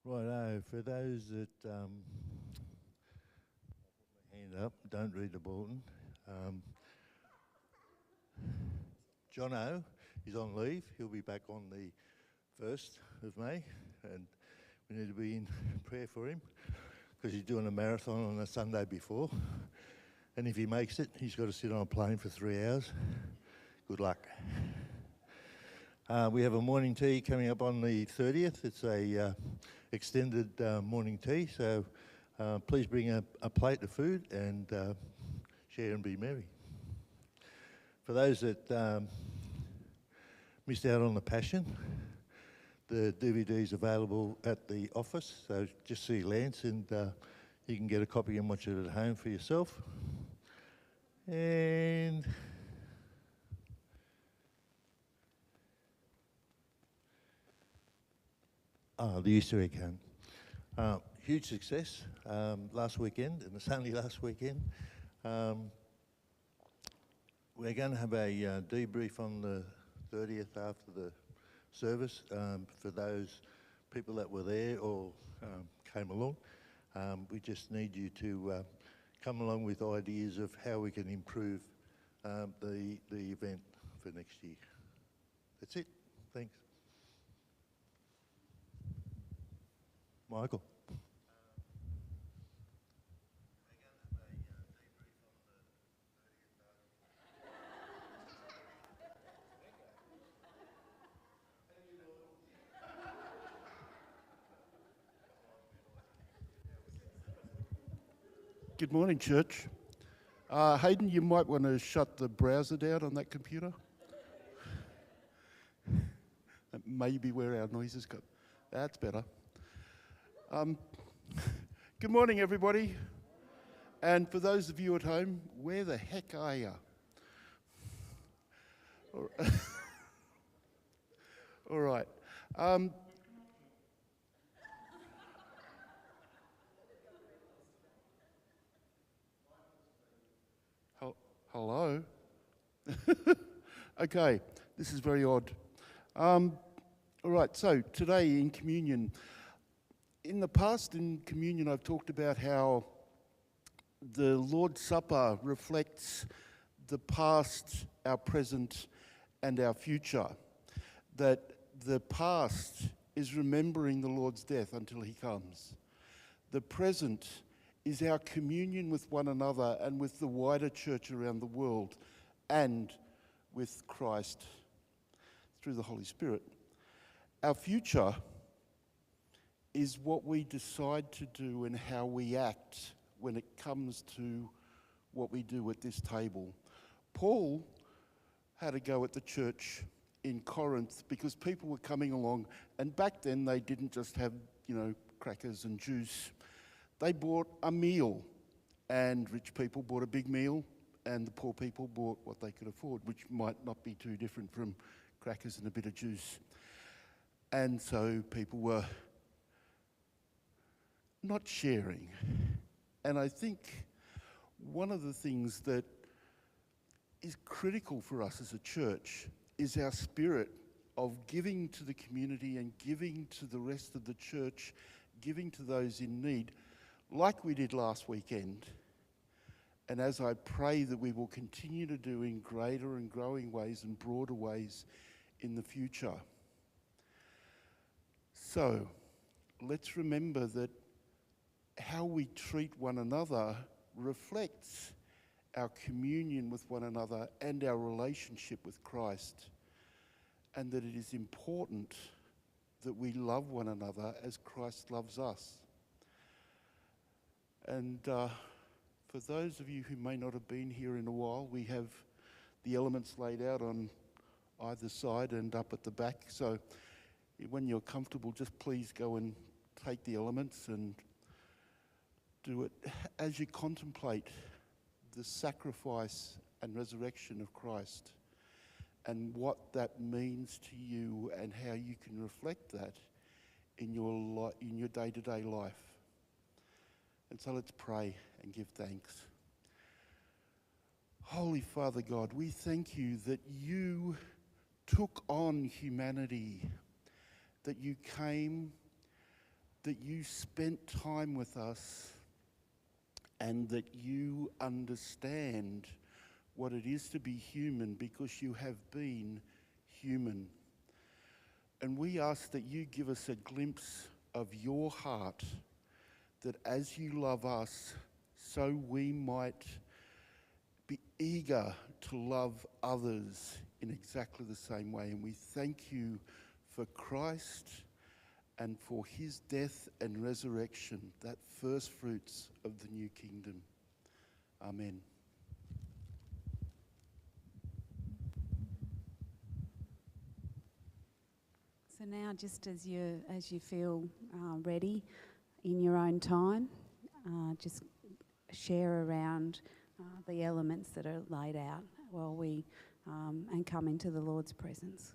Righto, for those that hand up, don't read the bulletin. Jono is on leave. He'll be back on the 1st of May, and we need to be in prayer for him because he's doing a marathon on the Sunday before. And if he makes it, he's got to sit on a plane for 3 hours. Good luck. We have a morning tea coming up on the 30th. It's a extended morning tea, so please bring a plate of food and share and be merry. For those that missed out on the Passion, the DVD is available at the office, so just see Lance and you can get a copy and watch it at home for yourself. And the Easter egg hunt. Huge success last weekend, and it's only last weekend. We're going to have a debrief on the 30th after the service for those people that were there or came along. We just need you to come along with ideas of how we can improve the event for next year. That's it. Thanks. Michael. Good morning, church. Hayden, you might want to shut the browser down on that computer. That may be where our noises go. That's better. Good morning, everybody. And for those of you at home, where the heck are you? All right. Hello? Okay, this is very odd. All right, so today in communion, in the past in communion I've talked about how the Lord's Supper reflects the past, our present, and our future. That the past is remembering the Lord's death until he comes. The present is our communion with one another and with the wider church around the world and with Christ through the Holy Spirit. Our future is what we decide to do and how we act when it comes to what we do at this table. Paul had a go at the church in Corinth because people were coming along, and back then they didn't just have, crackers and juice. They bought a meal, and rich people bought a big meal, and the poor people bought what they could afford, which might not be too different from crackers and a bit of juice. And so people were not sharing. And I think one of the things that is critical for us as a church is our spirit of giving to the community and giving to the rest of the church, giving to those in need, like we did last weekend. And as I pray that we will continue to do in greater and growing ways and broader ways in the future. So let's remember that how we treat one another reflects our communion with one another and our relationship with Christ, and that it is important that we love one another as Christ loves us. And for those of you who may not have been here in a while, we have the elements laid out on either side and up at the back. So when you're comfortable, just please go and take the elements and do it as you contemplate the sacrifice and resurrection of Christ and what that means to you and how you can reflect that in your day-to-day life. And so let's pray and give thanks. Holy Father God, we thank you that you took on humanity, that you came, that you spent time with us and that you understand what it is to be human because you have been human. And we ask that you give us a glimpse of your heart, that as you love us, so we might be eager to love others in exactly the same way. And we thank you for Christ and for his death and resurrection, that first fruits of the new kingdom. Amen. So now, just as you feel ready in your own time, just share around the elements that are laid out while we and come into the Lord's presence.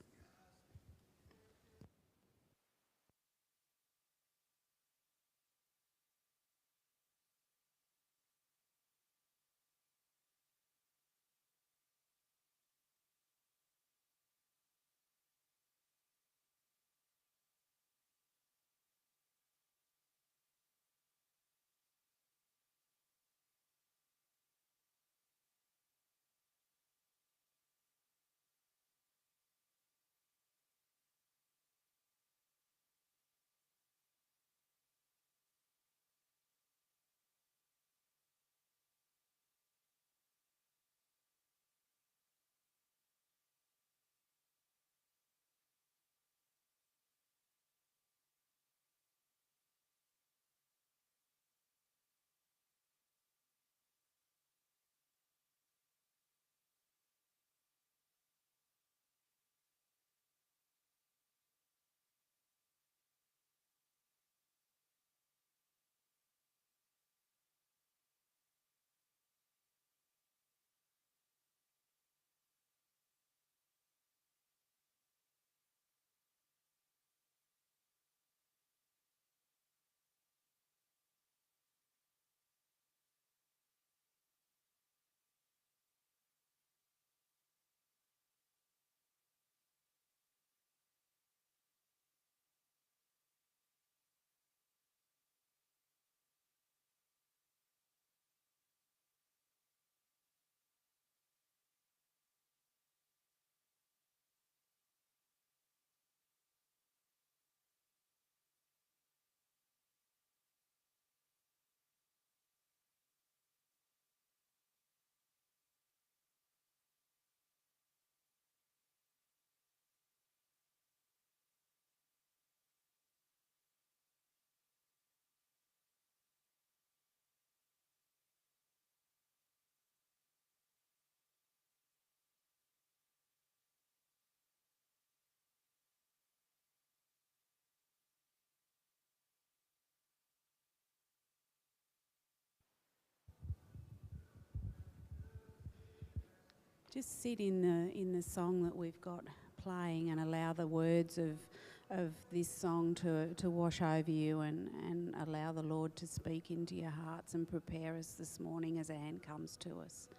Just sit in the song that we've got playing and allow the words of this song to wash over you and allow the Lord to speak into your hearts and prepare us this morning as Anne comes to us.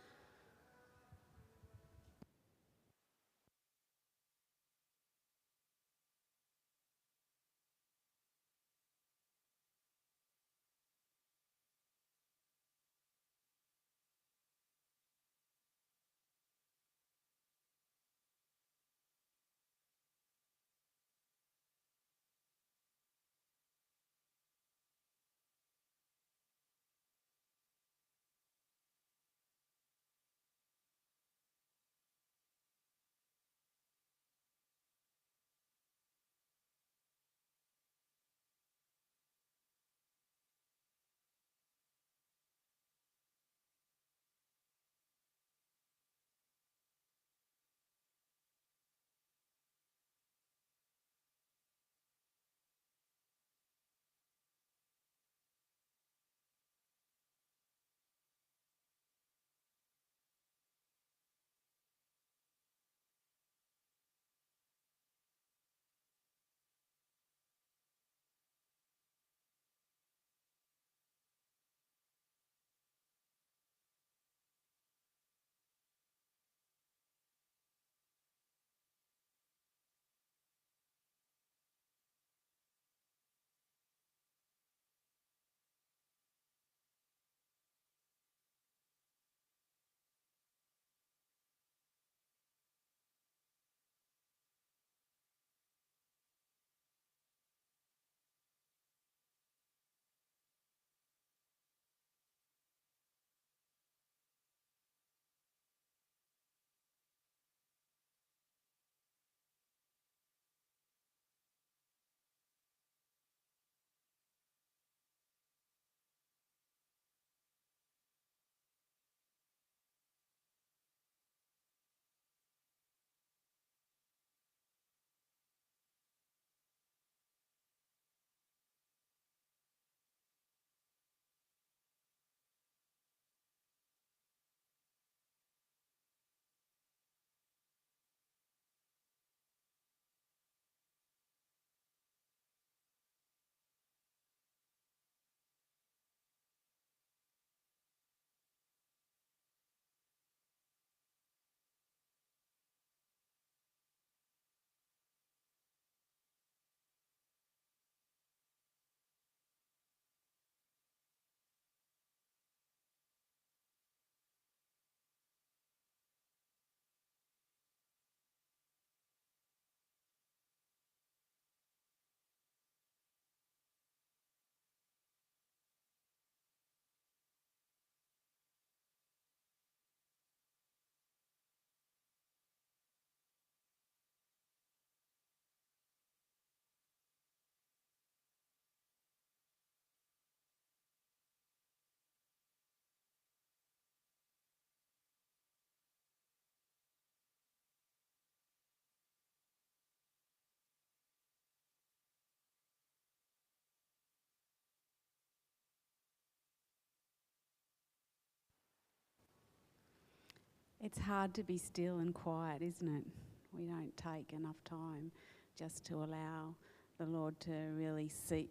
It's hard to be still and quiet, isn't it? We don't take enough time just to allow the Lord to really see,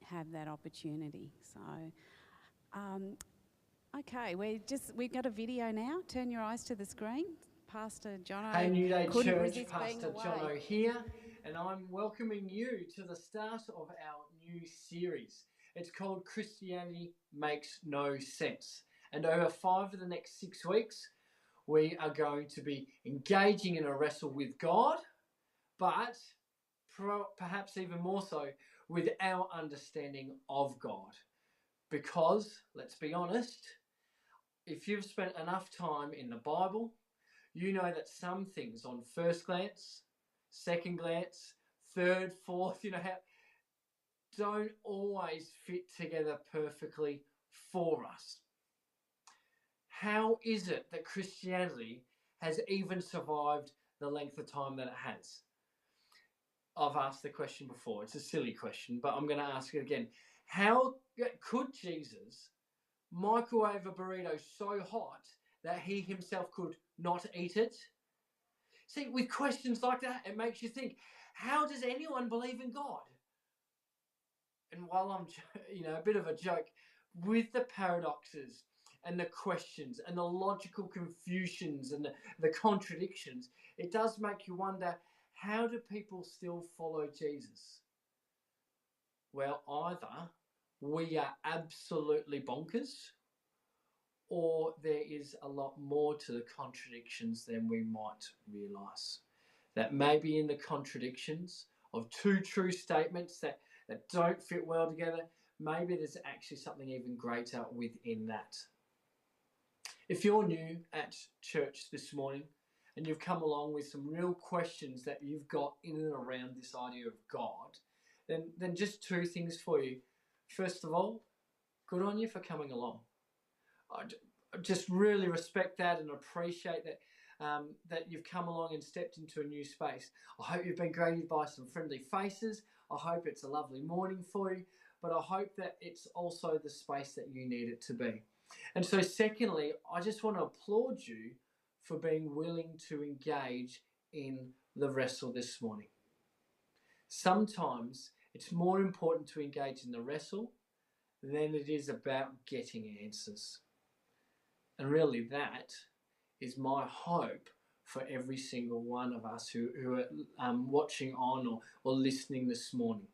have that opportunity. So, okay, we've got a video now. Turn your eyes to the screen. Pastor Jono Hey, NewDay couldn't Church, resist being Pastor away. Jono here, and I'm welcoming you to the start of our new series. It's called Christianity Makes No Sense. And over 5 of the next 6 weeks, we are going to be engaging in a wrestle with God, but perhaps even more so with our understanding of God. Because, let's be honest, if you've spent enough time in the Bible, you know that some things on first glance, second glance, third, fourth, don't always fit together perfectly for us. How is it that Christianity has even survived the length of time that it has? I've asked the question before. It's a silly question, but I'm going to ask it again. How could Jesus microwave a burrito so hot that he himself could not eat it? See, with questions like that, it makes you think, how does anyone believe in God? And while I'm, a bit of a joke, with the paradoxes and the questions and the logical confusions and the contradictions, it does make you wonder, how do people still follow Jesus? Well, either we are absolutely bonkers, or there is a lot more to the contradictions than we might realise. That maybe in the contradictions of two true statements that don't fit well together, maybe there's actually something even greater within that. If you're new at church this morning and you've come along with some real questions that you've got in and around this idea of God, then just 2 things for you. First of all, good on you for coming along. I just really respect that and appreciate that that you've come along and stepped into a new space. I hope you've been greeted by some friendly faces. I hope it's a lovely morning for you, but I hope that it's also the space that you need it to be. And so secondly, I just want to applaud you for being willing to engage in the wrestle this morning. Sometimes it's more important to engage in the wrestle than it is about getting answers. And really that is my hope for every single one of us who are watching on or listening this morning.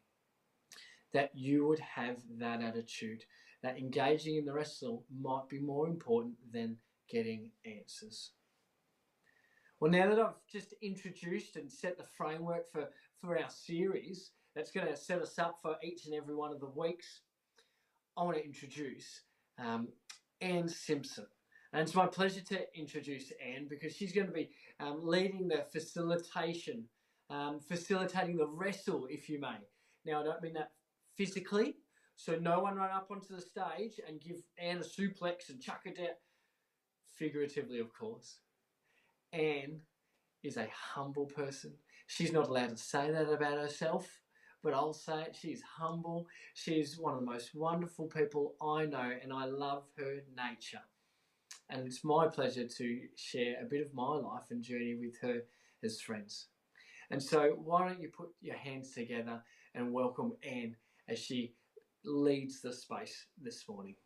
That you would have that attitude, that engaging in the wrestle might be more important than getting answers. Well, now that I've just introduced and set the framework for our series, that's going to set us up for each and every one of the weeks, I want to introduce Anne Simpson. And it's my pleasure to introduce Anne because she's going to be leading the facilitating the wrestle, if you may. Now, I don't mean that physically, so no one run up onto the stage and give Anne a suplex and chuck her down. Figuratively, of course. Anne is a humble person. She's not allowed to say that about herself, but I'll say it. She's humble. She's one of the most wonderful people I know, and I love her nature. And it's my pleasure to share a bit of my life and journey with her as friends. And so why don't you put your hands together and welcome Anne as she leads the space this morning.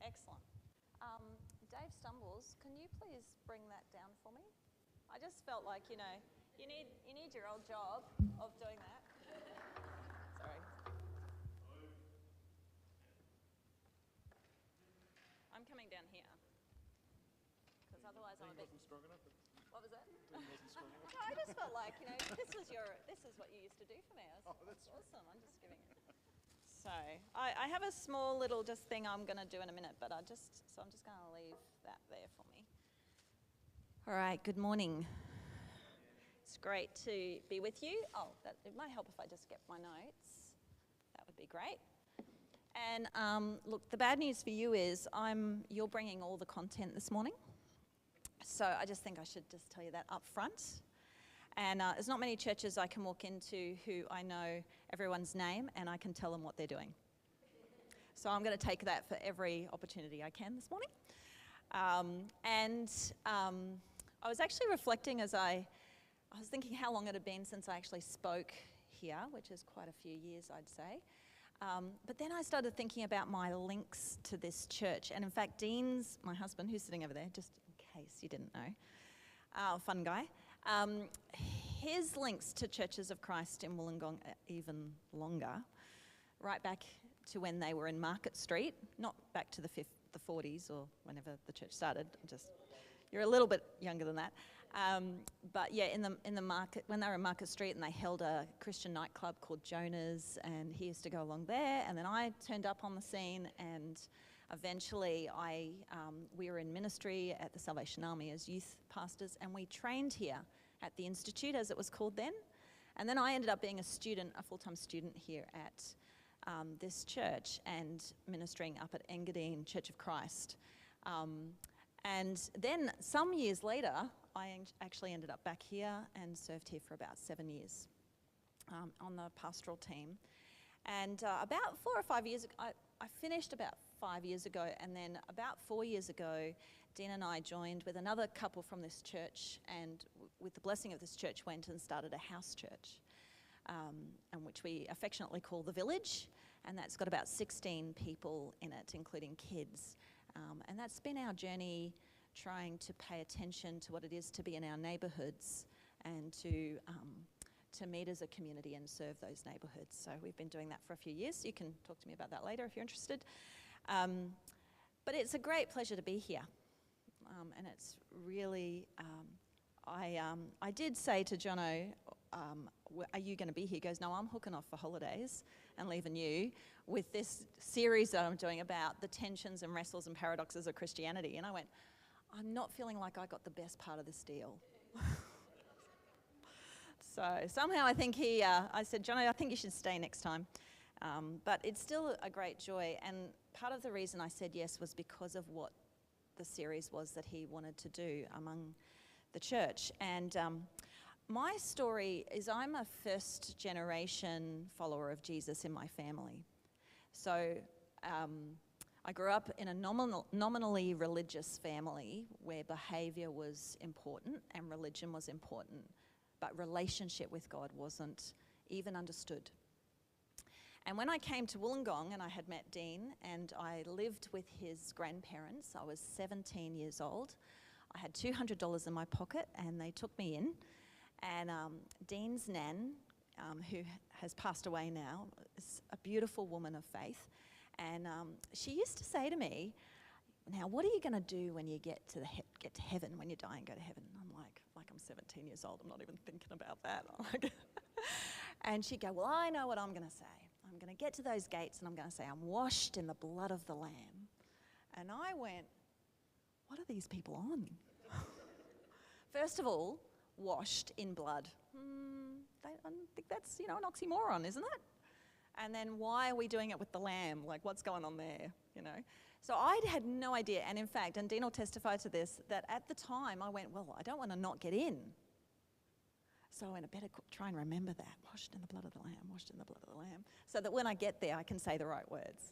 Excellent. Dave Stumbles, can you please bring that down for me? I just felt like, you need your old job of doing that. Sorry. I'm coming down here. Because otherwise I'm a bit... Wasn't strong enough. What was that? Wasn't strong enough. No, I just felt like, this is what you used to do for me. That's awesome. I'm just giving it. So I have a small little just thing I'm going to do in a minute, but I'm just going to leave that there for me. All right, good morning. It's great to be with you. It might help if I just get my notes. That would be great. And look, the bad news for you is you're bringing all the content this morning. So I just think I should just tell you that up front. And there's not many churches I can walk into who I know everyone's name and I can tell them what they're doing. So I'm going to take that for every opportunity I can this morning. I was actually reflecting as I was thinking how long it had been since I actually spoke here, which is quite a few years, I'd say. But then I started thinking about my links to this church. And in fact, Dean's, my husband, who's sitting over there, just in case you didn't know, fun guy, his links to Churches of Christ in Wollongong are even longer, right back to when they were in Market Street, not back to the 40s or whenever the church started. You're a little bit younger than that. But yeah, in the market, when they were in Market Street and they held a Christian nightclub called Jonah's, and he used to go along there, and then I turned up on the scene, and eventually we were in ministry at the Salvation Army as youth pastors, and we trained here at the Institute, as it was called then. And then I ended up being a full-time student here at this church and ministering up at Engadine Church of Christ. And then some years later, I actually ended up back here and served here for about 7 years on the pastoral team. And about 4 or 5 years ago, I finished about 5 years ago, and then about 4 years ago, Dean and I joined with another couple from this church, and with the blessing of this church, went and started a house church, and which we affectionately call The Village, and that's got about 16 people in it, including kids. And that's been our journey, trying to pay attention to what it is to be in our neighbourhoods and to meet as a community and serve those neighbourhoods. So we've been doing that for a few years. You can talk to me about that later if you're interested. But it's a great pleasure to be here. And it's really, I did say to Jono, are you going to be here? He goes, no, I'm hooking off for holidays and leaving you with this series that I'm doing about the tensions and wrestles and paradoxes of Christianity. And I went, I'm not feeling like I got the best part of this deal. So somehow I think I said, Jono, I think you should stay next time. But it's still a great joy. And part of the reason I said yes was because of what the series was that he wanted to do among the church. And my story is I'm a first generation follower of Jesus in my family. So I grew up in a nominally religious family where behaviour was important and religion was important, but relationship with God wasn't even understood. And when I came to Wollongong and I had met Dean and I lived with his grandparents, I was 17 years old. I had $200 in my pocket and they took me in. And Dean's nan, who has passed away now, is a beautiful woman of faith. And she used to say to me, now what are you going to do when you get to heaven, when you die and go to heaven? I'm like I'm 17 years old, I'm not even thinking about that. And she'd go, well, I know what I'm going to say. I'm going to get to those gates and I'm going to say, I'm washed in the blood of the Lamb. And I went, what are these people on? First of all, washed in blood. I think that's, an oxymoron, isn't it? And then why are we doing it with the lamb? Like, what's going on there, So I had no idea. And in fact, and Dean will testify to this, that at the time I went, well, I don't want to not get in. So I went, I better try and remember that. Washed in the blood of the Lamb, washed in the blood of the Lamb. So that when I get there, I can say the right words.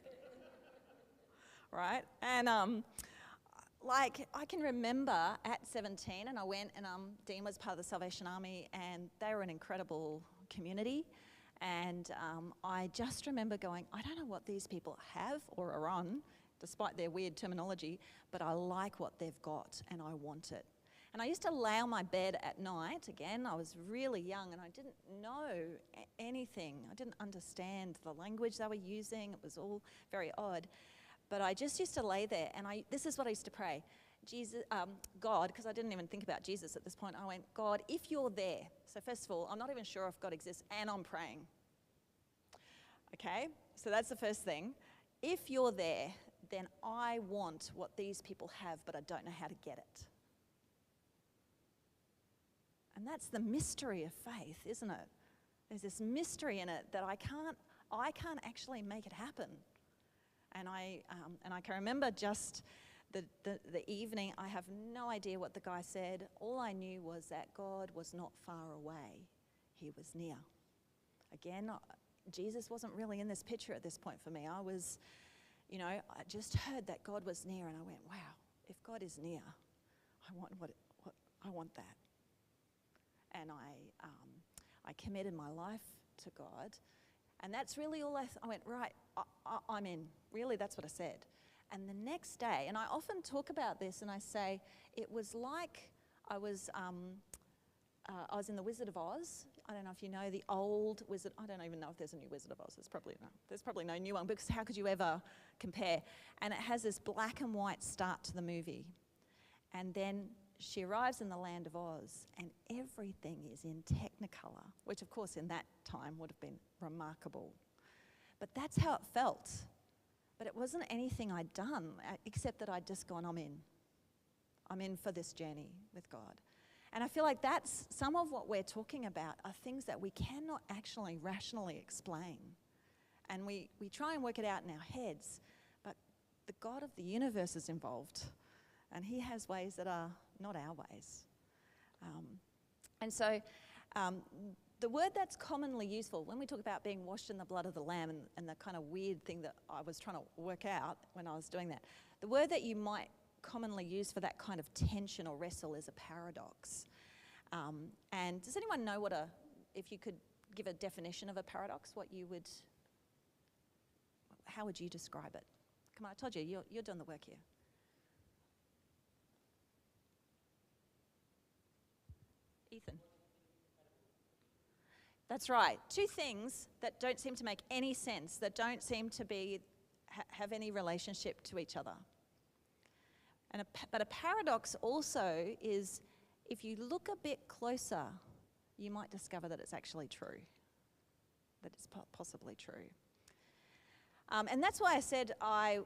Right? And I can remember at 17, and I went, and Dean was part of the Salvation Army, and they were an incredible community. And I just remember going, I don't know what these people have or are on, despite their weird terminology, but I like what they've got, and I want it. And I used to lay on my bed at night. Again, I was really young and I didn't know anything. I didn't understand the language they were using. It was all very odd. But I just used to lay there and this is what I used to pray. God, because I didn't even think about Jesus at this point. I went, God, if you're there. So first of all, I'm not even sure if God exists and I'm praying. Okay, so that's the first thing. If you're there, then I want what these people have, but I don't know how to get it. And that's the mystery of faith, isn't it? There's this mystery in it that I can't actually make it happen. And I can remember just the evening. I have no idea what the guy said. All I knew was that God was not far away. He was near. Again, Jesus wasn't really in this picture at this point for me. I was, I just heard that God was near, and I went, wow, if God is near, I want that. And I committed my life to God. And that's really all I went, right, I'm in. Really, that's what I said. And the next day, and I often talk about this, and I say, it was like I was in The Wizard of Oz. I don't know if you know the old Wizard. I don't even know if there's a new Wizard of Oz. There's probably no new one, because how could you ever compare? And it has this black and white start to the movie. And then she arrives in the land of Oz, and everything is in Technicolor, which of course in that time would have been remarkable. But that's how it felt. But it wasn't anything I'd done, except that I'd just gone, I'm in. I'm in for this journey with God. And I feel like that's some of what we're talking about are things that we cannot actually rationally explain. And we try and work it out in our heads, but the God of the universe is involved. And he has ways that are not our ways. And so the word that's commonly useful when we talk about being washed in the blood of the Lamb, and the kind of weird thing that I was trying to work out when I was doing that, the word that you might commonly use for that kind of tension or wrestle is a paradox. And does anyone know if you could give a definition of a paradox, how would you describe it? Come on, I told you, you're doing the work here. Ethan. That's right. Two things that don't seem to make any sense, that don't seem to have any relationship to each other. But a paradox also is, if you look a bit closer, you might discover that it's actually true, that it's possibly true. And that's why I said I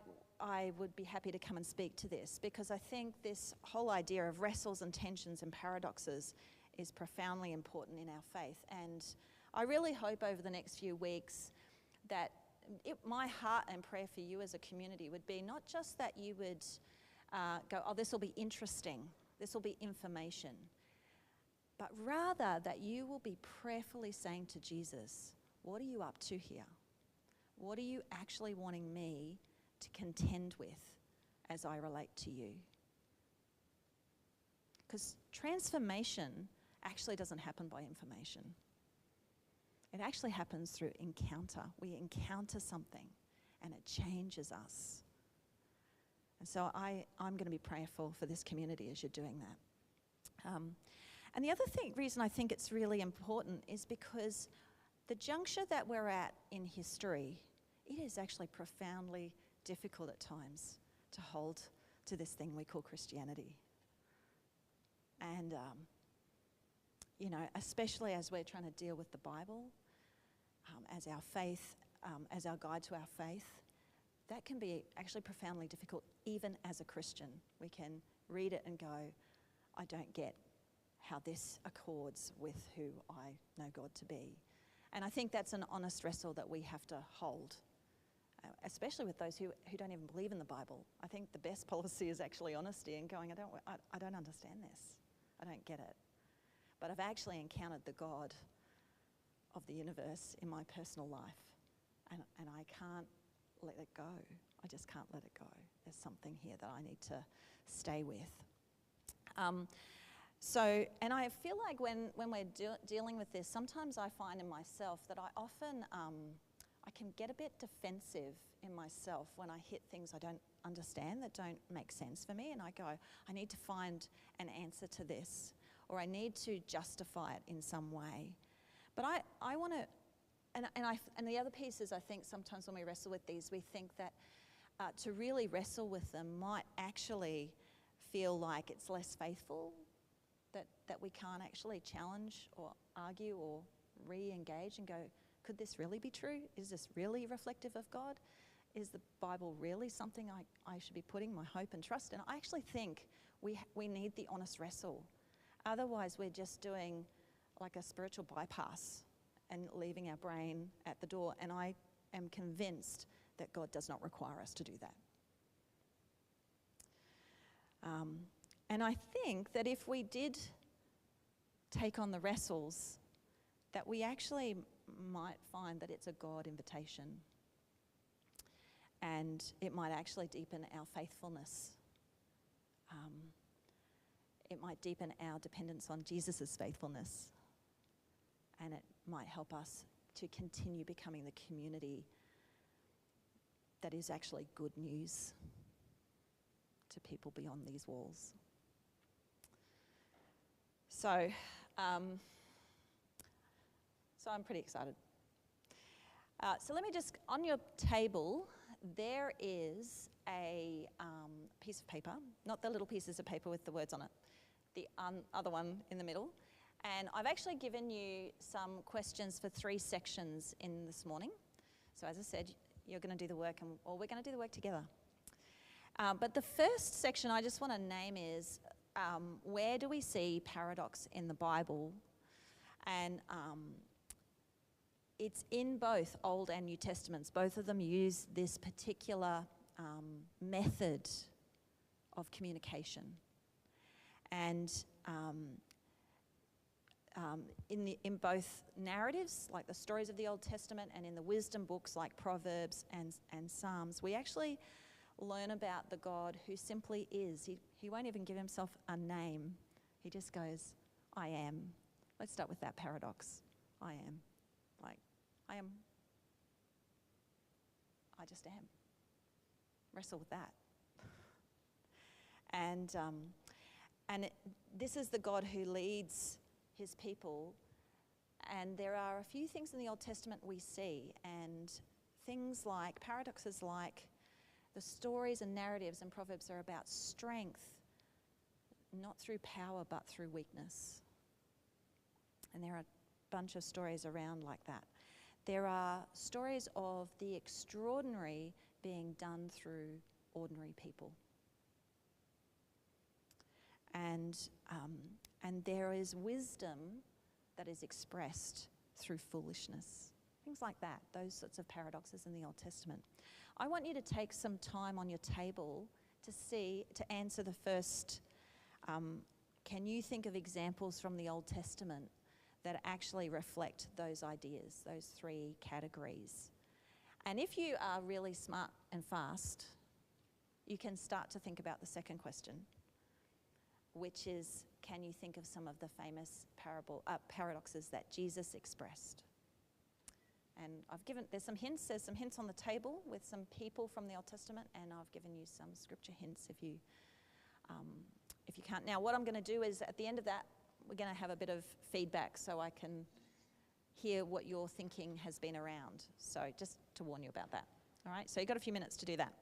would be happy to come and speak to this, because I think this whole idea of wrestles and tensions and paradoxes is profoundly important in our faith. And I really hope over the next few weeks that my heart and prayer for you as a community would be not just that you would go, oh, this will be interesting, this will be information, but rather that you will be prayerfully saying to Jesus, what are you up to here? What are you actually wanting me to contend with as I relate to you? Because transformation actually doesn't happen by information. It actually happens through encounter. We encounter something and it changes us. And so I'm going to be prayerful for this community as you're doing that. And the other reason I think it's really important is because the juncture that we're at in history, it is actually profoundly difficult at times to hold to this thing we call Christianity. And, especially as we're trying to deal with the Bible, as our faith, as our guide to our faith, that can be actually profoundly difficult even as a Christian. We can read it and go, I don't get how this accords with who I know God to be. And I think that's an honest wrestle that we have to hold, especially with those who don't even believe in the Bible. I think the best policy is actually honesty and going, I don't understand this. I don't get it. But I've actually encountered the God of the universe in my personal life, and I can't let it go. I just can't let it go. There's something here that I need to stay with. And I feel like when we're dealing with this, sometimes I find in myself that I often, I can get a bit defensive in myself when I hit things I don't understand, that don't make sense for me, and I go, I need to find an answer to this, or I need to justify it in some way. But I want to, and the other piece is, I think sometimes when we wrestle with these, we think that to really wrestle with them might actually feel like it's less faithful, that we can't actually challenge or argue or re-engage and go, could this really be true? Is this really reflective of God? Is the Bible really something I should be putting my hope and trust in? I actually think we need the honest wrestle. Otherwise, we're just doing like a spiritual bypass and leaving our brain at the door. And I am convinced that God does not require us to do that. And I think that if we did take on the wrestles, that we actually might find that it's a God invitation. And it might actually deepen our faithfulness. It might deepen our dependence on Jesus' faithfulness. And it might help us to continue becoming the community that is actually good news to people beyond these walls. So I'm pretty excited. So let me just, on your table, there is a piece of paper, not the little pieces of paper with the words on it, the other one in the middle. And I've actually given you some questions for 3 sections in this morning. So as I said, you're going to do the work, or we're going to do the work together. But the first section I just want to name is, where do we see paradox in the Bible? And it's in both Old and New Testaments. Both of them use this particular method of communication. And in both narratives, like the stories of the Old Testament, and in the wisdom books like Proverbs and Psalms, we actually learn about the God who simply is. He won't even give himself a name. He just goes, I am. Let's start with that paradox. I am. Like, I am. I just am. Wrestle with that. And this is the God who leads his people. And there are a few things in the Old Testament we see, and things like, paradoxes like, the stories and narratives and Proverbs are about strength, not through power, but through weakness. And there are a bunch of stories around like that. There are stories of the extraordinary being done through ordinary people. And there is wisdom that is expressed through foolishness. Things like that, those sorts of paradoxes in the Old Testament. I want you to take some time on your table to answer the first, can you think of examples from the Old Testament that actually reflect those ideas, those 3 categories? And if you are really smart and fast, you can start to think about the second question, which is, can you think of some of the famous paradoxes that Jesus expressed? And there's some hints on the table with some people from the Old Testament, and I've given you some scripture hints if you can't. Now, what I'm going to do is, at the end of that, we're going to have a bit of feedback so I can hear what your thinking has been around. So just to warn you about that. All right, so you've got a few minutes to do that.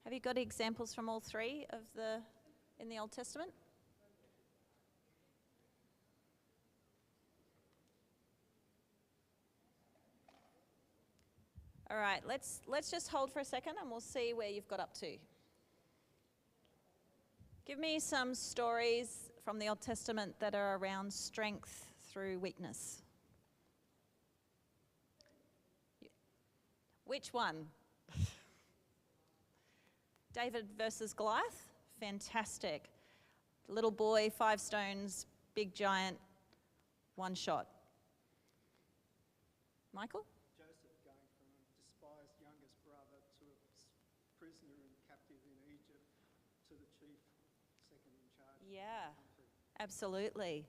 Have you got examples from all three in the Old Testament? All right, let's just hold for a second and we'll see where you've got up to. Give me some stories from the Old Testament that are around strength through weakness. Which one? David versus Goliath? Fantastic. Little boy, 5 stones, big giant, 1 shot. Michael? Joseph going from a despised youngest brother to a prisoner and captive in Egypt to the chief, second in charge. Yeah, absolutely.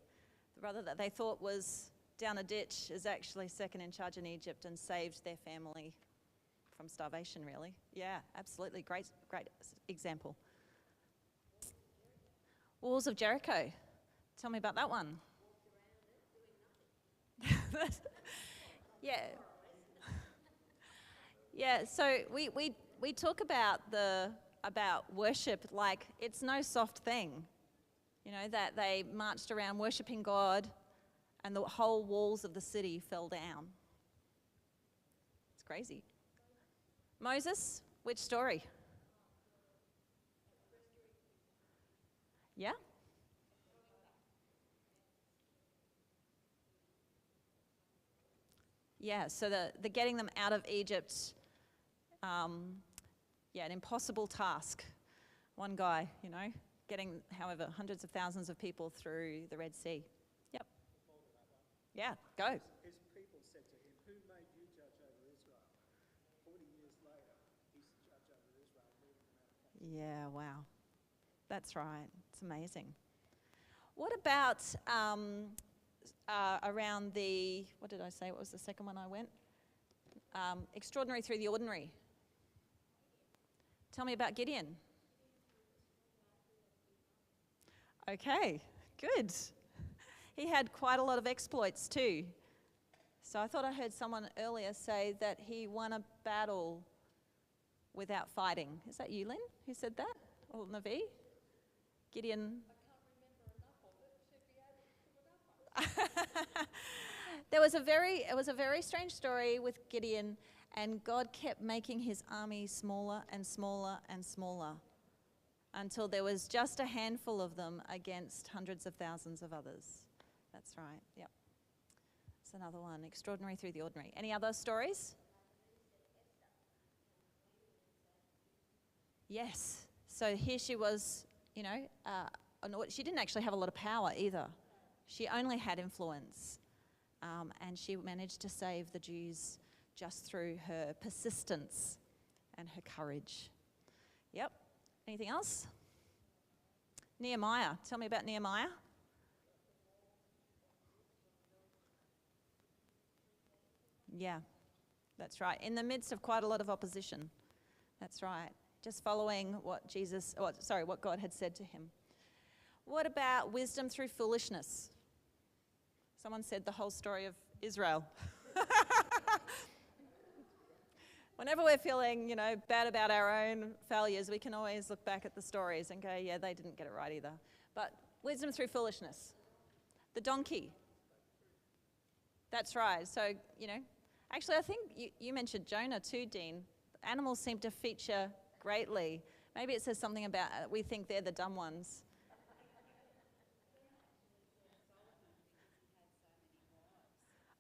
The brother that they thought was down a ditch is actually second in charge in Egypt and saved their family from starvation, really. Yeah, absolutely. Great example. Walls of Jericho. Tell me about that one. Yeah. Yeah, so we talk about worship like it's no soft thing. You know, that they marched around worshipping God and the whole walls of the city fell down. It's crazy. Moses, which story? Yeah? Yeah, so the getting them out of Egypt, an impossible task. One guy, you know, getting, however, hundreds of thousands of people through the Red Sea. Yep. Yeah, go. His people said to him, "Who made you judge over Israel?" 40 years later, he's the judge over Israel, leading them out of captivity. Yeah, wow. That's right. It's amazing. What about around what did I say? What was the second one I went? Extraordinary through the ordinary. Tell me about Gideon. Okay, good. He had quite a lot of exploits too. So I thought I heard someone earlier say that he won a battle without fighting. Is that you, Lynn, who said that? Or Navi? Gideon. It was a very strange story with Gideon, and God kept making his army smaller and smaller and smaller until there was just a handful of them against hundreds of thousands of others. That's right, yep. That's another one, extraordinary through the ordinary. Any other stories? Yes. So here she was, you know, she didn't actually have a lot of power either. She only had influence, and she managed to save the Jews just through her persistence and her courage. Yep. Anything else? Nehemiah. Tell me about Nehemiah. Yeah, that's right. In the midst of quite a lot of opposition. That's right. Just following what God had said to him. What about wisdom through foolishness? Someone said the whole story of Israel. Whenever we're feeling, you know, bad about our own failures, we can always look back at the stories and go, yeah, they didn't get it right either. But wisdom through foolishness. The donkey. That's right. So, you know, actually I think you mentioned Jonah too, Dean. Animals seem to feature greatly. Maybe it says something about we think they're the dumb ones.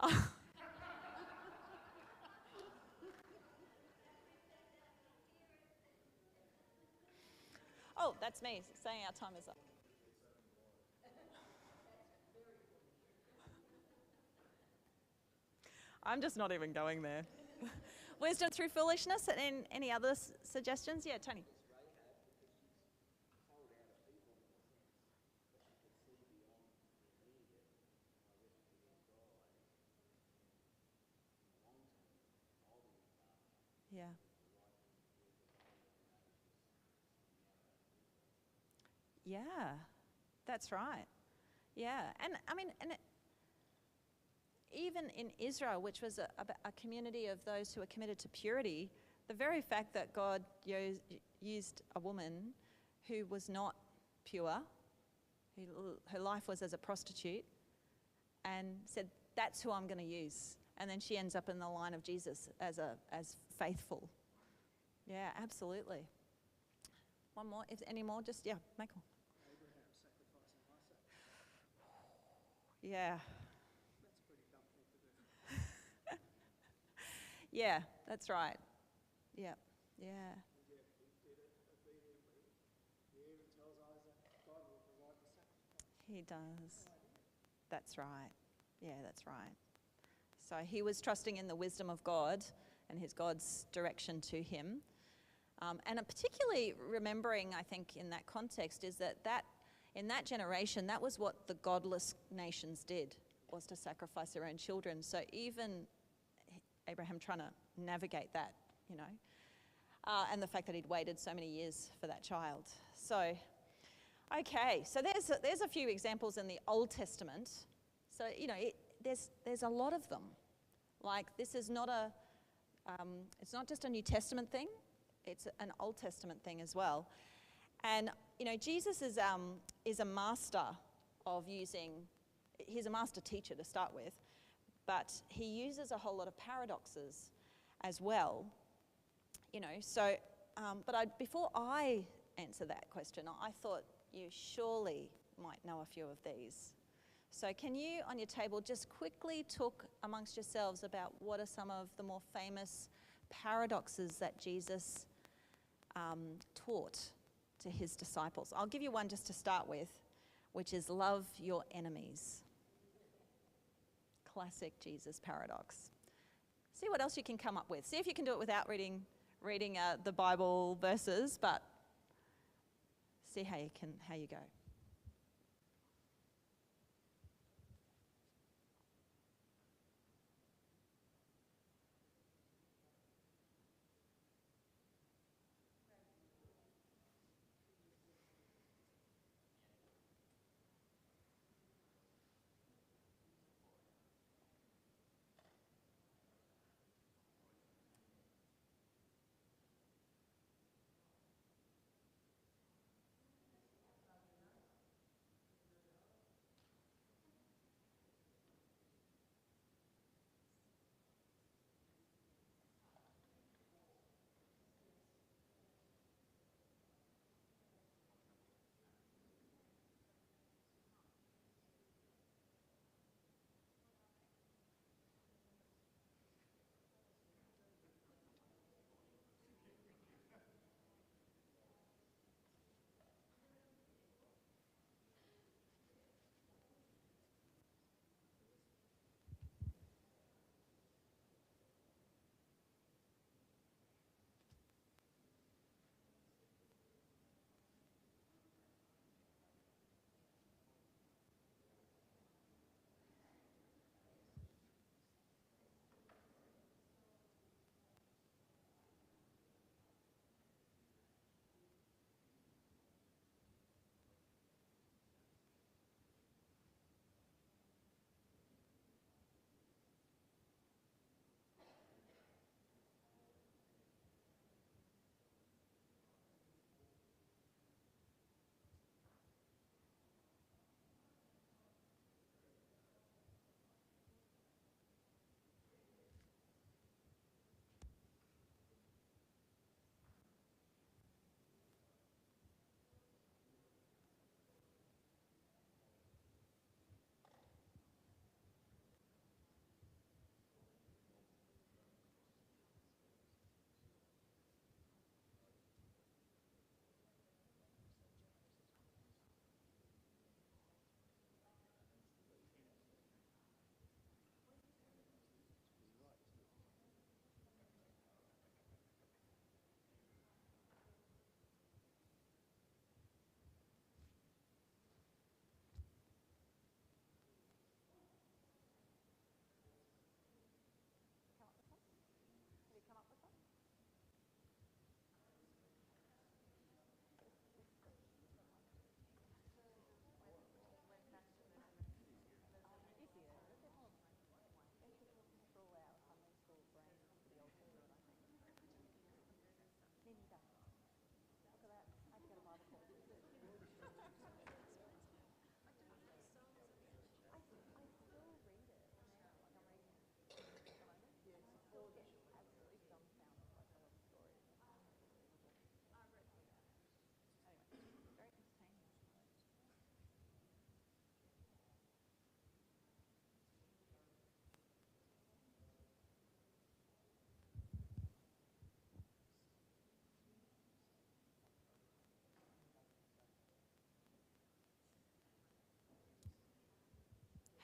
Oh. Oh, that's me saying our time is up. I'm just not even going there. Wisdom through foolishness, and any other suggestions? Yeah, Tony. Yeah. Yeah, that's right. Yeah, and I mean, even in Israel, which was a community of those who were committed to purity, The very fact that God used a woman who was not pure, her life was as a prostitute, and said, that's who I'm going to use. And then she ends up in the line of Jesus as faithful. Yeah, absolutely. One more, if any more, just, yeah, Michael. Abraham sacrificing Isaac. Yeah. That's a pretty dumb thing to do. Yeah, that's right. Yeah, yeah. And yet he did it obediently. He even tells Isaac, God will provide the sacrifice. He does. That's right. Yeah, that's right. So he was trusting in the wisdom of God and God's direction to him. And particularly remembering, I think, in that context, is that in that generation, that was what the godless nations did, was to sacrifice their own children. So even Abraham trying to navigate that, and the fact that he'd waited so many years for that child. So, okay, so there's a few examples in the Old Testament. So, there's a lot of them. Like, this is not it's not just a New Testament thing, it's an Old Testament thing as well. And, Jesus is a master of he's a master teacher to start with, but he uses a whole lot of paradoxes as well, but before I answer that question, I thought you surely might know a few of these. So can you, on your table, just quickly talk amongst yourselves about what are some of the more famous paradoxes that Jesus taught to his disciples? I'll give you one just to start with, which is love your enemies. Classic Jesus paradox. See what else you can come up with. See if you can do it without reading the Bible verses, but see how you go.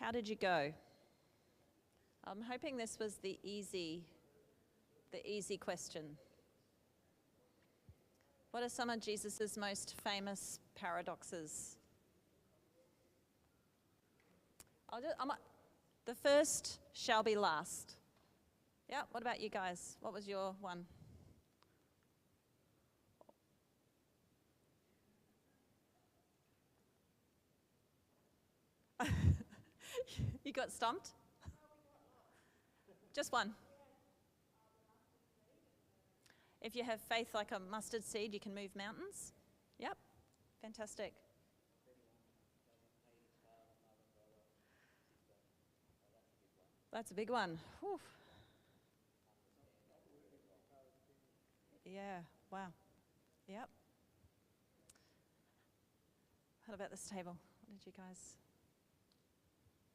How did you go? I'm hoping this was the easy question. What are some of Jesus' most famous paradoxes? The first shall be last. Yeah, what about you guys? What was your one? You got stumped? Just one. If you have faith like a mustard seed, you can move mountains? Yep, fantastic. That's a big one. Whew. Yeah, wow. Yep. What about this table? What did you guys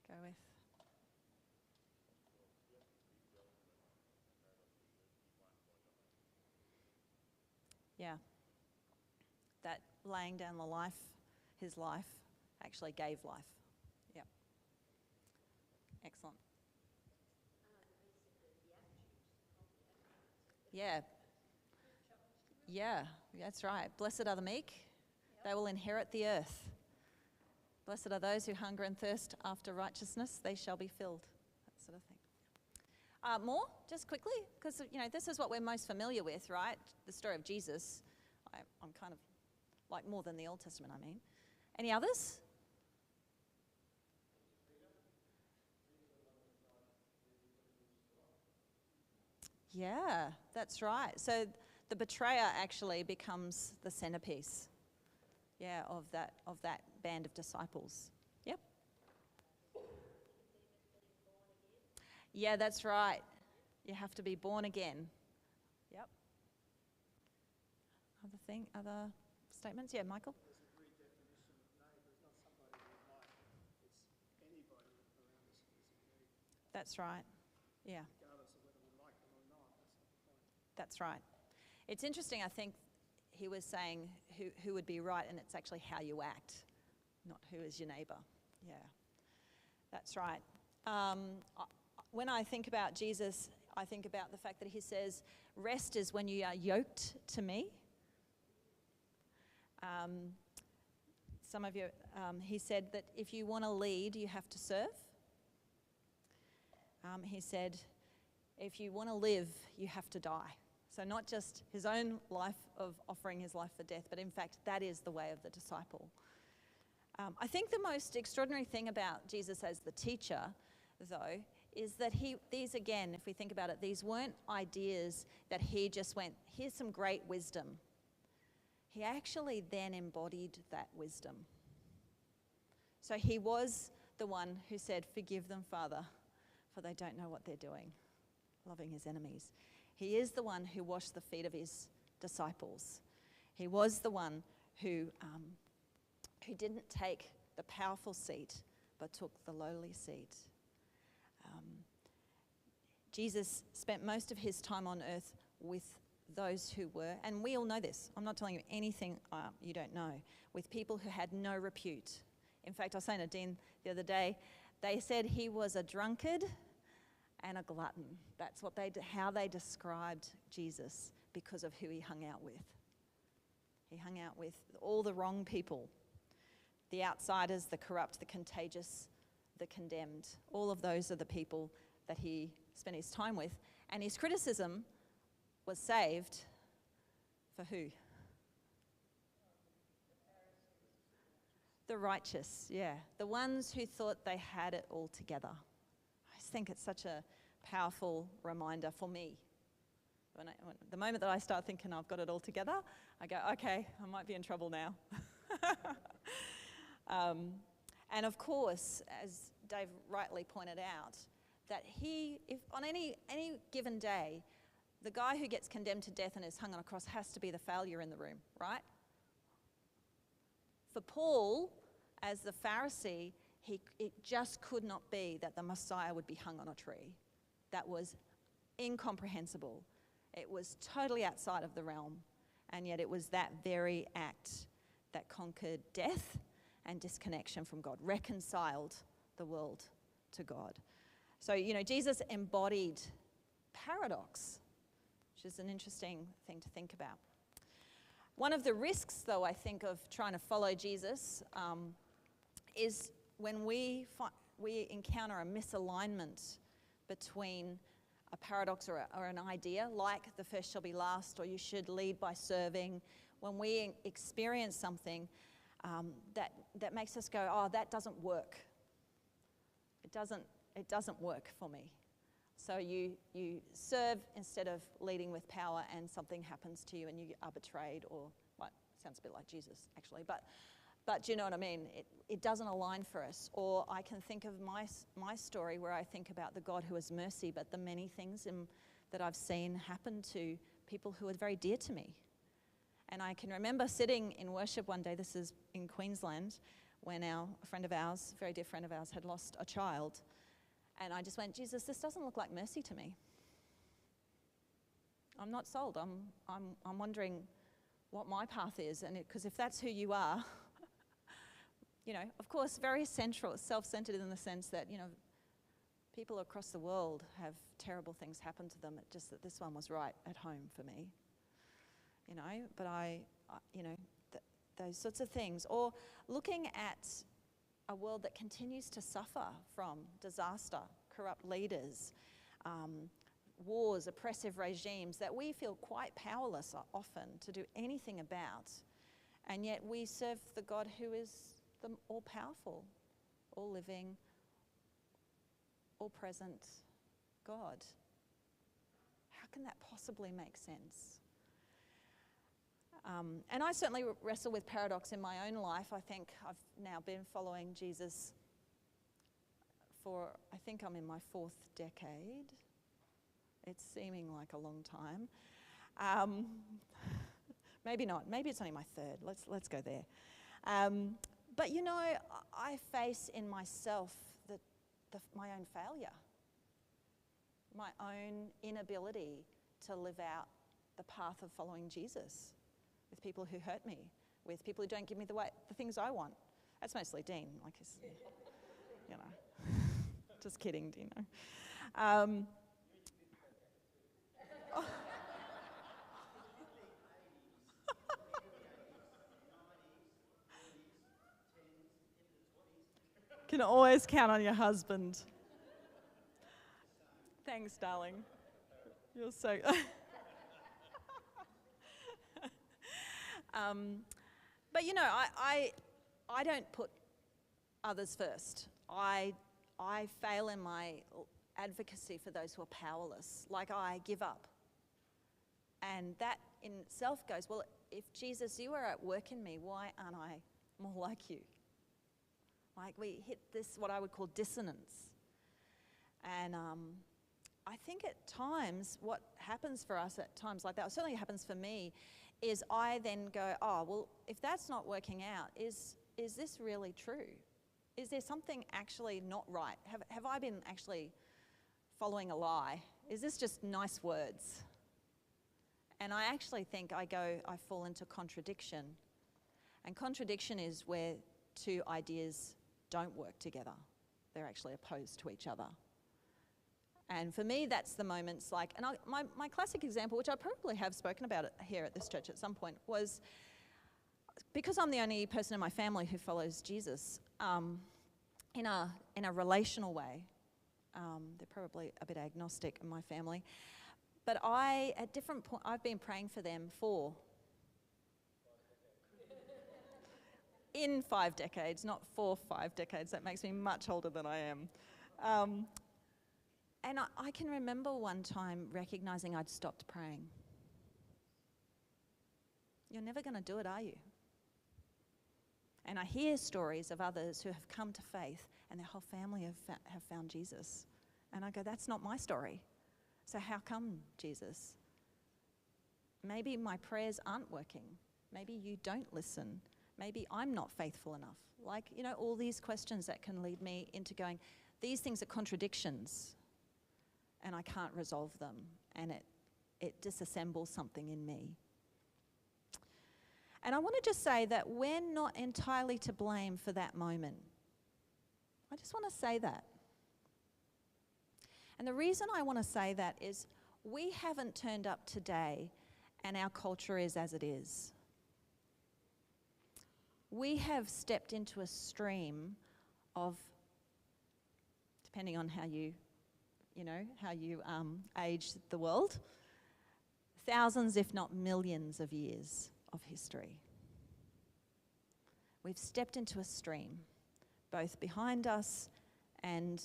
go with? Yeah. That laying down his life, actually gave life. Yep. Excellent. Yeah. Yeah, that's right. Blessed are the meek, they will inherit the earth. Blessed are those who hunger and thirst after righteousness, they shall be filled. That sort of thing. More, just quickly, because this is what we're most familiar with, right? The story of Jesus. I'm kind of like more than the Old Testament, I mean. Any others? Yeah, that's right. So the betrayer actually becomes the centerpiece, of that band of disciples. Yep. Yeah, that's right. You have to be born again. Yep. Other statements? Yeah, Michael? There's a redefinition of neighbour. It's not somebody we like, it's anybody around us who's in need, That's right. Yeah, regardless of whether we like them or not. That's not the point. that's right. It's interesting, I think he was saying who would be right, and it's actually how you act, not who is your neighbour. Yeah, that's right. When I think about Jesus, I think about the fact that he says, rest is when you are yoked to me. Some of you, he said that if you want to lead, you have to serve. He said, if you want to live, you have to die. So not just his own life of offering his life for death, but in fact, that is the way of the disciple. I think the most extraordinary thing about Jesus as the teacher, though, is that these again, if we think about it, these weren't ideas that he just went, here's some great wisdom. He actually then embodied that wisdom. So he was the one who said, forgive them, Father, for they don't know what they're doing, loving his enemies. He is the one who washed the feet of his disciples. He was the one who didn't take the powerful seat, but took the lowly seat. Jesus spent most of his time on earth with those who were, and we all know this, I'm not telling you anything you don't know, with people who had no repute. In fact, I was saying to Dean the other day, they said he was a drunkard and a glutton. That's how they described Jesus because of who he hung out with. He hung out with all the wrong people, the outsiders, the corrupt, the contagious, the condemned. All of those are the people that he spent his time with. And his criticism was saved for who? The righteous, yeah. The ones who thought they had it all together. I just think it's such a powerful reminder for me. The moment that I start thinking I've got it all together, I go, okay, I might be in trouble now. And of course, as Dave rightly pointed out, that if on any given day, the guy who gets condemned to death and is hung on a cross has to be the failure in the room, right? For Paul, as the Pharisee, it just could not be that the Messiah would be hung on a tree. That was incomprehensible. It was totally outside of the realm, and yet it was that very act that conquered death and disconnection from God, reconciled the world to God. So, Jesus embodied paradox, which is an interesting thing to think about. One of the risks, though, I think, of trying to follow Jesus is when we encounter a misalignment between a paradox or an idea, like the first shall be last, or you should lead by serving. When we experience something that makes us go, oh, that doesn't work. It doesn't work for me. So you serve instead of leading with power, and something happens to you and you are betrayed, or, well, sounds a bit like Jesus, actually, but do you know what I mean? It doesn't align for us. Or I can think of my story where I think about the God who is mercy, but the many things that I've seen happen to people who are very dear to me. And I can remember sitting in worship one day, this is in Queensland, when a very dear friend of ours, had lost a child. And I just went, Jesus, this doesn't look like mercy to me. I'm not sold. I'm wondering what my path is. And because if that's who you are, of course, very self-centered in the sense that, people across the world have terrible things happen to them. It's just that this one was right at home for me. But those sorts of things. Or looking at a world that continues to suffer from disaster, corrupt leaders, wars, oppressive regimes that we feel quite powerless often to do anything about. And yet we serve the God who is the all-powerful, all-living, all-present God. How can that possibly make sense? And I certainly wrestle with paradox in my own life. I think I've now been following Jesus I think I'm in my 4th decade. It's seeming like a long time. Maybe not. Maybe it's only my 3rd. Let's go there. But I face in myself my own failure, my own inability to live out the path of following Jesus with people who hurt me, with people who don't give me the things I want. That's mostly Dean, just kidding, oh. Can always count on your husband. Thanks, darling. You're so... But I don't put others first. I fail in my advocacy for those who are powerless. Like, I give up. And that in itself goes, well, if Jesus, you are at work in me, why aren't I more like you? Like, we hit this, what I would call dissonance. And I think at times, what happens for us at times like that, or certainly happens for me, is I then go, oh, well, if that's not working out, is this really true? Is there something actually not right? Have I been actually following a lie? Is this just nice words? And I actually think I fall into contradiction. And contradiction is where two ideas don't work together. They're actually opposed to each other. And for me, that's the moments like, and my classic example, which I probably have spoken about it here at this church at some point, was because I'm the only person in my family who follows Jesus, in a relational way. They're probably a bit agnostic in my family. But at different points, I've been praying for them in 5 decades, not 5 decades. That makes me much older than I am. And I can remember one time recognizing I'd stopped praying. You're never going to do it, are you? And I hear stories of others who have come to faith and their whole family have found Jesus. And I go, that's not my story. So how come, Jesus? Maybe my prayers aren't working. Maybe you don't listen. Maybe I'm not faithful enough. Like, all these questions that can lead me into going, these things are contradictions and I can't resolve them, and it disassembles something in me. And I want to just say that we're not entirely to blame for that moment. I just want to say that. And the reason I want to say that is we haven't turned up today and our culture is as it is. We have stepped into a stream of, depending on how you age the world, thousands, if not millions of years of history. We've stepped into a stream, both behind us and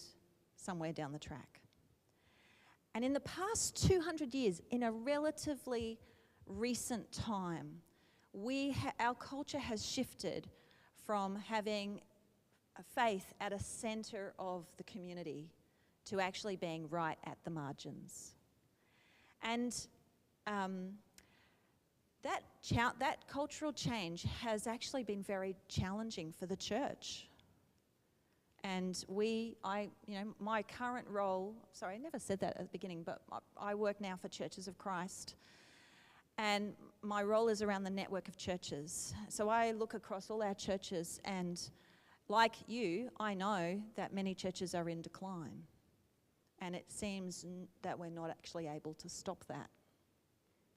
somewhere down the track. And in the past 200 years, in a relatively recent time, our culture has shifted from having a faith at a centre of the community to actually being right at the margins. And that cultural change has actually been very challenging for the church. And my current role, sorry, I never said that at the beginning, but I work now for Churches of Christ. And my role is around the network of churches. So I look across all our churches, and like you, I know that many churches are in decline. And it seems that we're not actually able to stop that.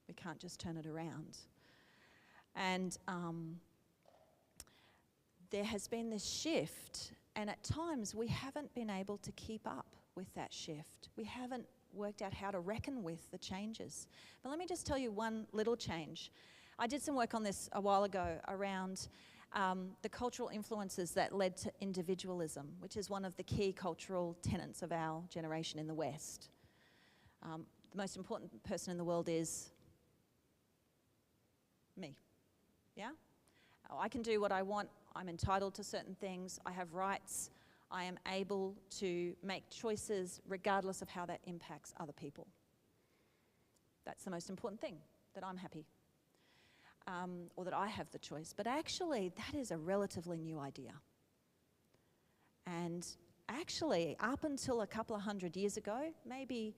We can't just turn it around. And there has been this shift, and at times we haven't been able to keep up with that shift. We haven't worked out how to reckon with the changes. But let me just tell you one little change. I did some work on this a while ago around the cultural influences that led to individualism, which is one of the key cultural tenets of our generation in the West. The most important person in the world is me. Yeah? I can do what I want. I'm entitled to certain things. I have rights. I am able to make choices regardless of how that impacts other people. That's the most important thing, that I'm happy, or that I have the choice. But actually, that is a relatively new idea. And actually, up until a couple of hundred years ago, maybe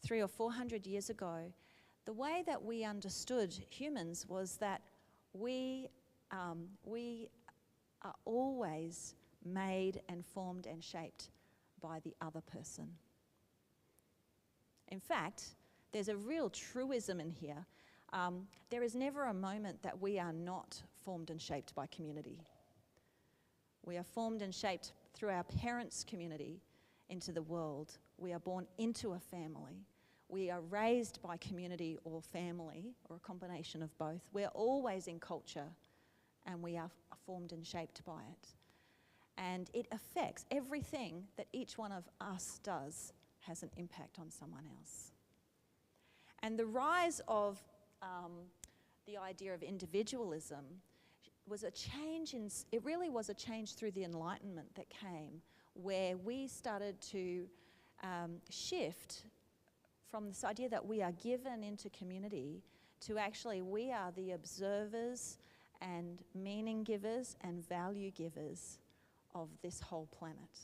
300 or 400 years ago, the way that we understood humans was that we are always made and formed and shaped by the other person. In fact, there's a real truism in here. There is never a moment that we are not formed and shaped by community. We are formed and shaped through our parents' community into the world. We are born into a family. We are raised by community or family, or a combination of both. We're always in culture, and we are formed and shaped by it. And it affects everything that each one of us does has an impact on someone else. And the rise of the idea of individualism was a change it really was a change through the Enlightenment that came, where we started to shift from this idea that we are given into community to actually we are the observers and meaning givers and value givers of this whole planet.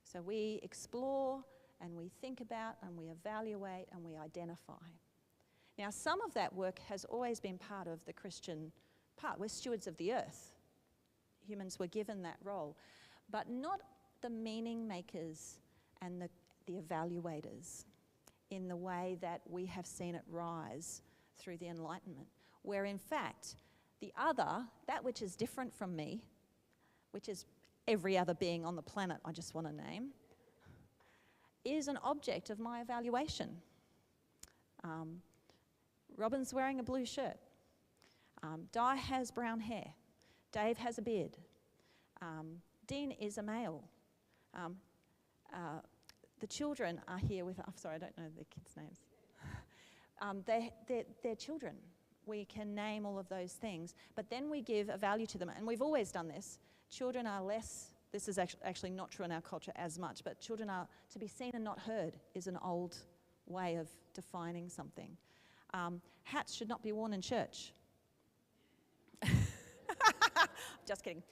So we explore and we think about and we evaluate and we identify. Now, some of that work has always been part of the Christian part. We're stewards of the earth. Humans were given that role, but not the meaning makers and the evaluators in the way that we have seen it rise through the Enlightenment, where in fact the other, that which is different from me, which is every other being on the planet I just want to name, is an object of my evaluation. Robin's wearing a blue shirt. Di has brown hair. Dave has a beard. Dean is a male. The children are here with, sorry, I don't know the kids' names. They're children. We can name all of those things, but then we give a value to them, and we've always done this. Children are less, this is actually not true in our culture as much, but children are to be seen and not heard is an old way of defining something. Hats should not be worn in church. Just kidding.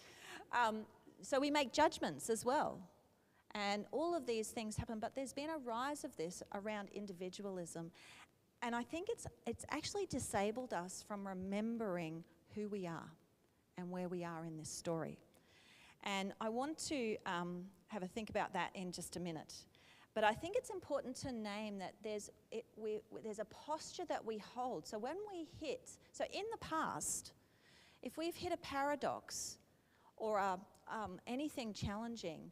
So we make judgments as well. And all of these things happen, but there's been a rise of this around individualism. And I think it's actually disabled us from remembering who we are and where we are in this story. And I want to have a think about that in just a minute. But I think it's important to name that there's a posture that we hold. So when we so in the past, if we've hit a paradox or anything challenging,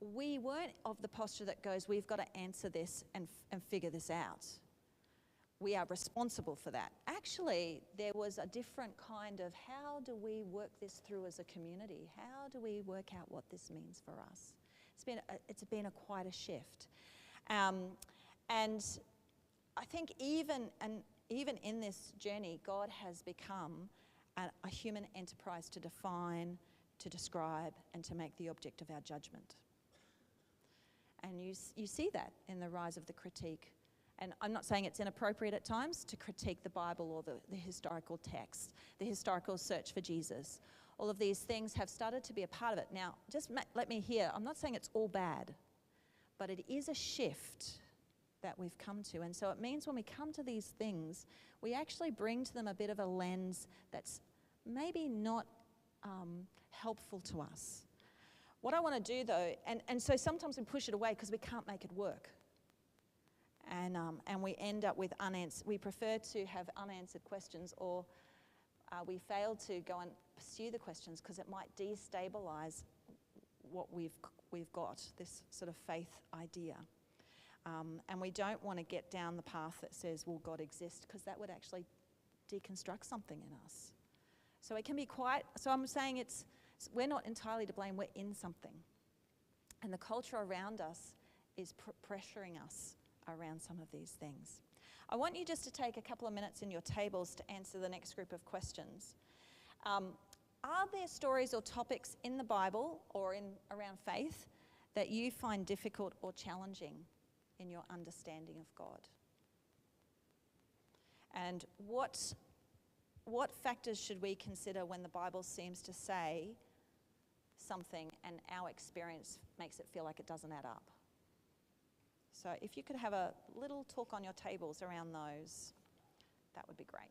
we weren't of the posture that goes, we've got to answer this and figure this out. We are responsible for that. Actually, there was a different kind of, how do we work this through as a community? How do we work out what this means for us? It's been quite a shift. And I think even in this journey, God has become a human enterprise to define, to describe, and to make the object of our judgment. And you see that in the rise of the critique. And I'm not saying it's inappropriate at times to critique the Bible or the historical text, the historical search for Jesus. All of these things have started to be a part of it. Now, just let me hear, I'm not saying it's all bad, but it is a shift that we've come to. And so it means when we come to these things, we actually bring to them a bit of a lens that's maybe not helpful to us. What I want to do though, and so sometimes we push it away because we can't make it work. And we end up with we prefer to have unanswered questions, or we fail to go and pursue the questions because it might destabilize what we've got, this sort of faith idea. And we don't want to get down the path that says, well, God exists, because that would actually deconstruct something in us. So it can be so I'm saying we're not entirely to blame, we're in something. And the culture around us is pressuring us around some of these things. I want you just to take a couple of minutes in your tables to answer the next group of questions. Are there stories or topics in the Bible or around faith that you find difficult or challenging in your understanding of God? And what factors should we consider when the Bible seems to say something and our experience makes it feel like it doesn't add up? So if you could have a little talk on your tables around those, that would be great.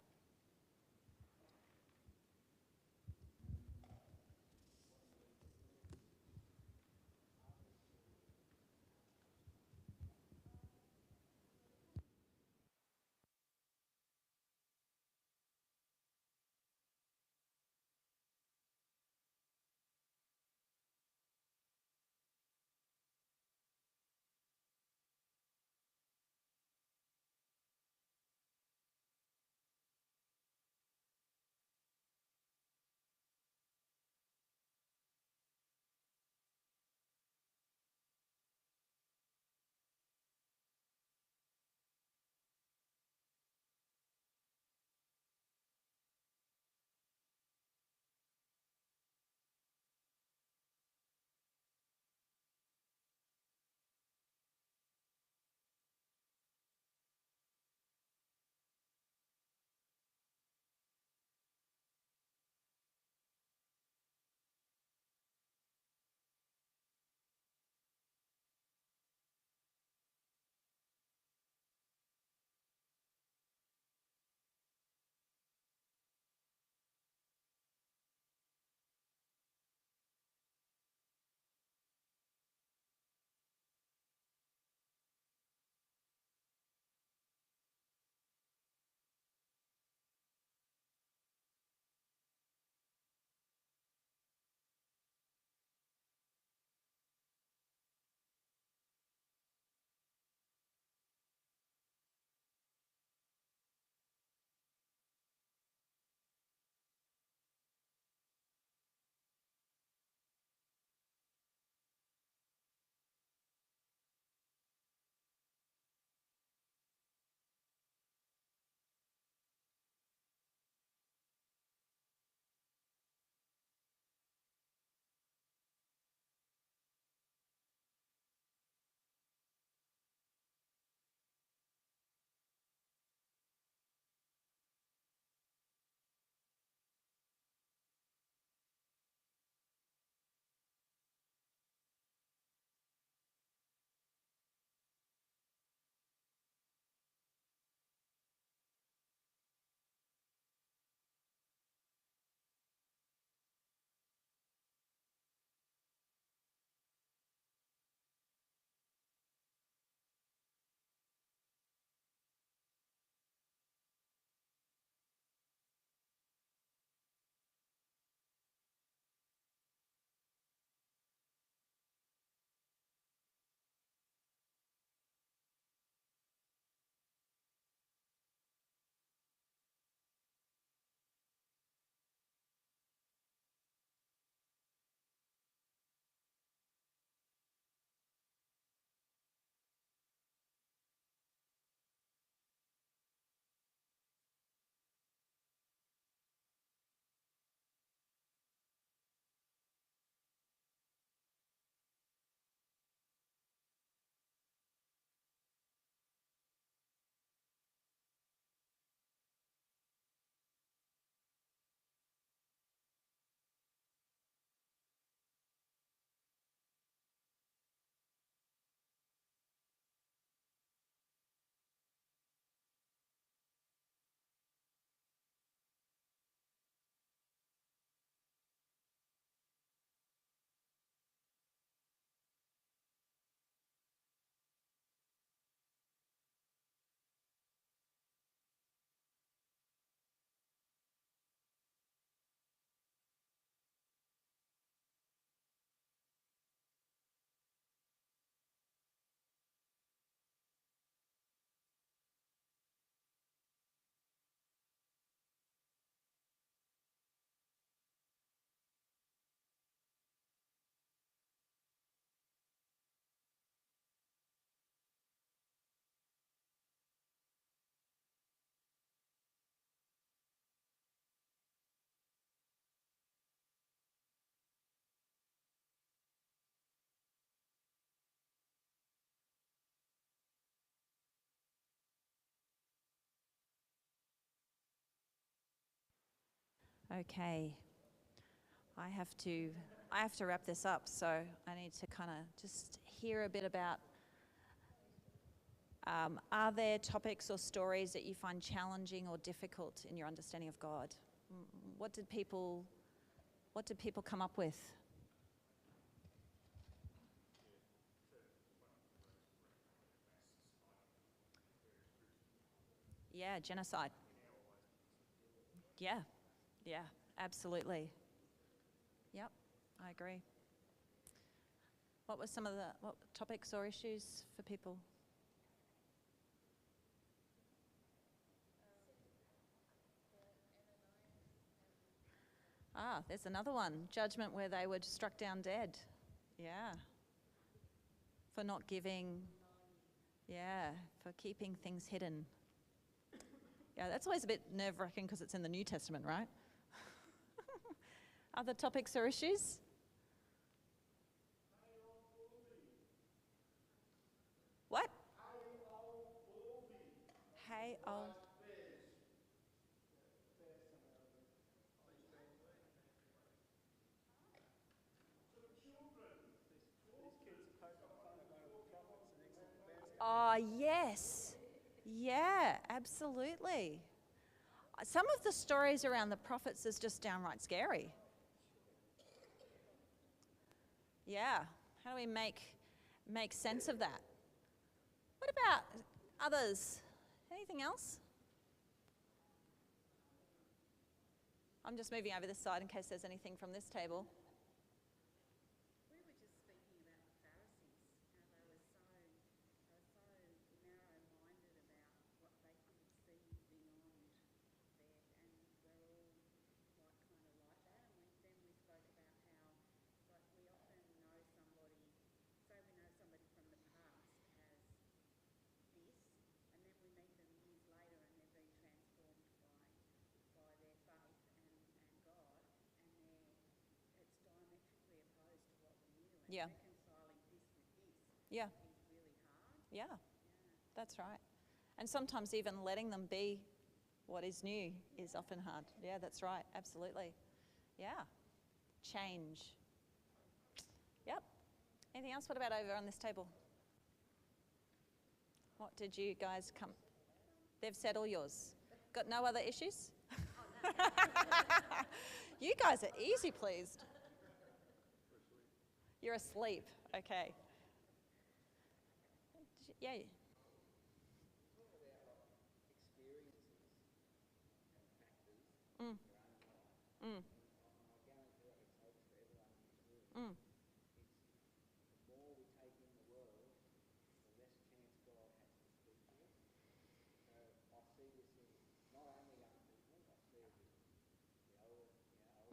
Okay. I have to wrap this up, so I need to kind of just hear a bit about, are there topics or stories that you find challenging or difficult in your understanding of God? What did people come up with? Yeah, genocide. Yeah, absolutely. Yep, I agree. What were some of what topics or issues for people? Ah, there's another one. Judgment where they were struck down dead. Yeah. For not giving. Yeah, for keeping things hidden. Yeah, that's always a bit nerve-wracking because it's in the New Testament, right? Other topics or issues? What? Hey, old. These kids are poking fun at one of the prophets, and next thing the bears come. Oh, yes. Yeah, absolutely. Some of the stories around the prophets is just downright scary. Yeah. How do we make sense of that? What about others? Anything else? I'm just moving over this side in case there's anything from this table. We were just speaking about the Pharisees, how they were so narrow-minded about what they couldn't see beyond their, and we're all kind of like that. And then we spoke about how, like, we often know somebody, say we know somebody from the past has this, and then we meet them years later and they're being transformed by their faith and God, and it's diametrically opposed to what we knew, and Yeah. reconciling this with this Yeah. is really hard. Yeah, that's right. And sometimes even letting them be what is new is often hard. Yeah, that's right. Absolutely. Yeah. Change. Yep. Anything else? What about over on this table? What did you guys come? They've said all yours. Got no other issues? You guys are easy pleased. You're asleep. Okay. Yeah. Mm. Mm. Mm.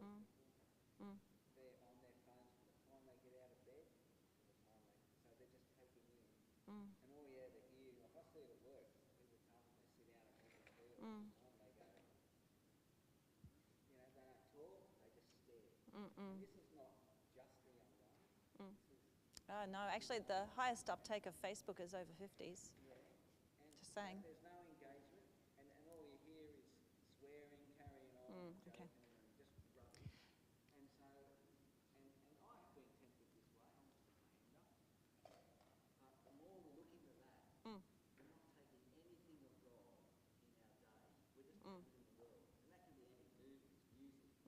Mm. Mm. Mm. Mm-mm. Mm. No, actually, the highest uptake of Facebook is over 50s. Just saying. Okay. Mm. Mm.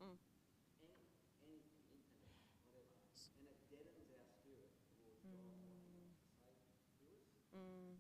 Mm. Mm. Mm.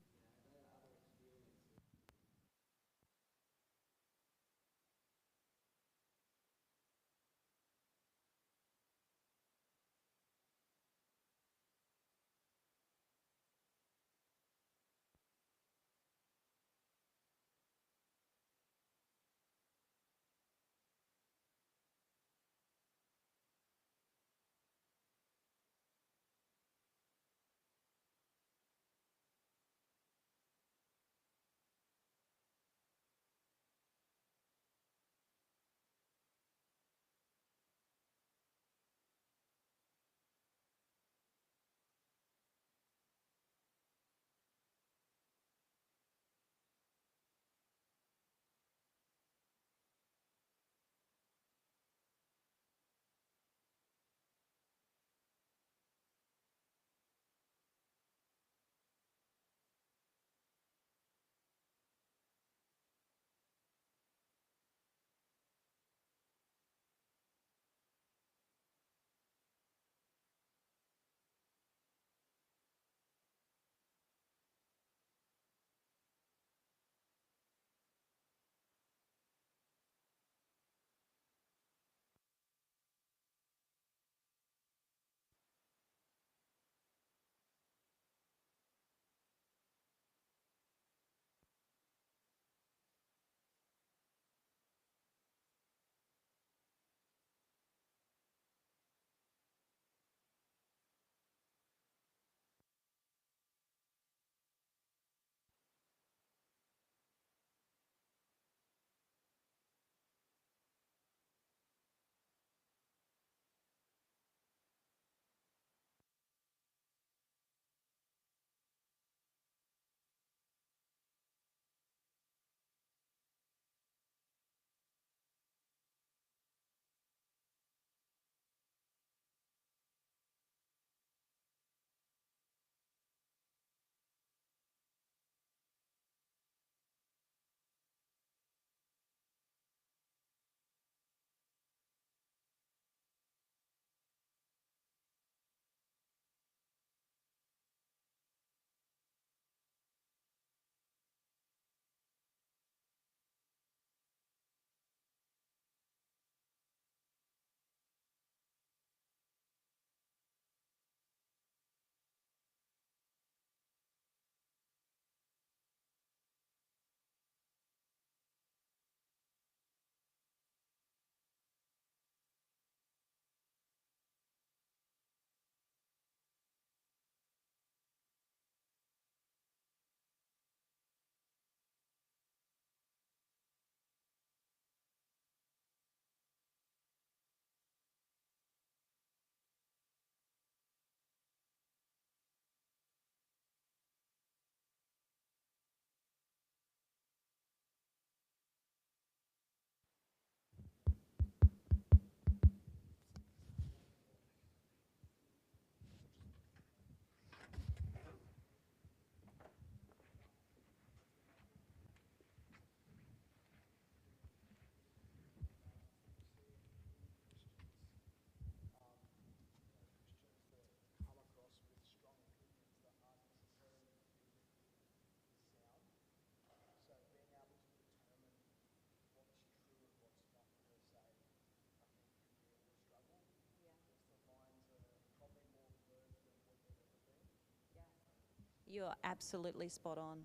You're absolutely spot on.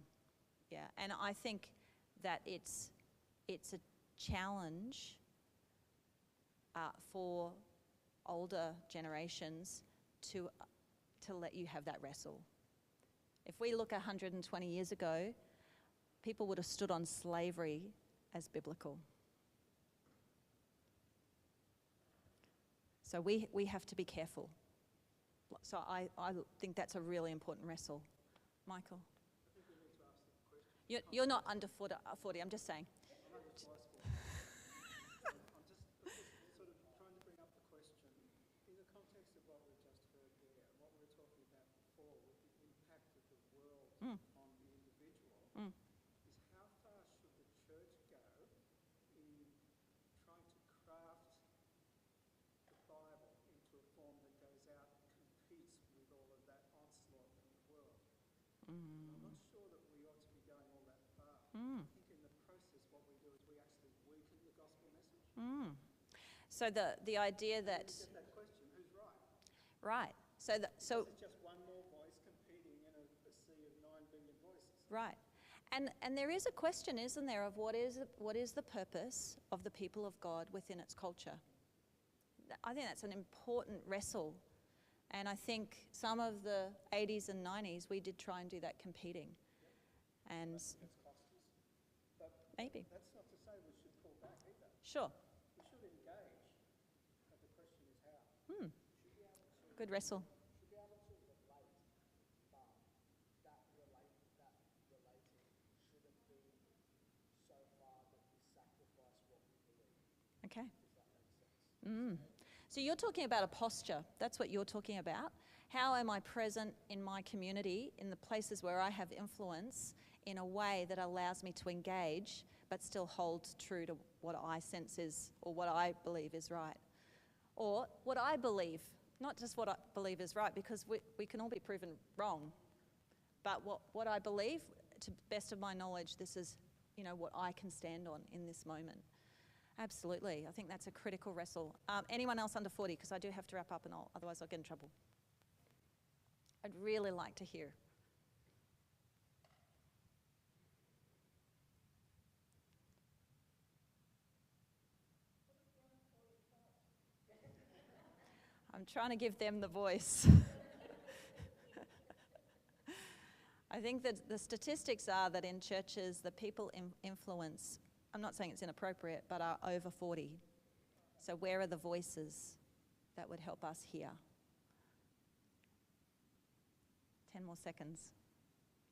Yeah, and I think that it's a challenge for older generations to let you have that wrestle. If we look 120 years ago, people would have stood on slavery as biblical. So we have to be careful. So I think that's a really important wrestle. Michael? I think we need to ask the question. You're not under 40, I'm just saying. I'm under twice 40. I'm just sort of trying to bring up the question in the context of what we've just heard there, and what we were talking about before with the impact of the world on the individual, is how far should the church go in trying to craft the Bible into a form that goes out and competes with all of that onslaught from the world? I'm not sure that we ought to be going all that far. I think in the process what we do is we actually weaken the gospel message. So the idea that... You get that question, who's right? Right. So Is it just one more voice competing in a sea of 9 billion voices? Right. And there is a question, isn't there, of what is the purpose of the people of God within its culture? I think that's an important wrestle. And I think some of the 80s and 90s, we did try and do that competing. And It's cost us. But maybe. that's not to say we should pull back either. Sure. We should engage, but the question is how. Good wrestle. Should be able to relate, but that relating shouldn't be so far that we sacrifice what we believe. Okay. Does that make sense? So you're talking about a posture. That's what you're talking about. How am I present in my community, in the places where I have influence, in a way that allows me to engage, but still hold true to what I sense is, or what I believe is right. Or what I believe, not just what I believe is right, because we can all be proven wrong. But what I believe, to the best of my knowledge, this is, what I can stand on in this moment. Absolutely. I think that's a critical wrestle. Anyone else under 40? Because I do have to wrap up, and otherwise I'll get in trouble. I'd really like to hear. I'm trying to give them the voice. I think that the statistics are that in churches, the people influence, I'm not saying it's inappropriate, but are over 40. So where are the voices that would help us hear? 10 more seconds.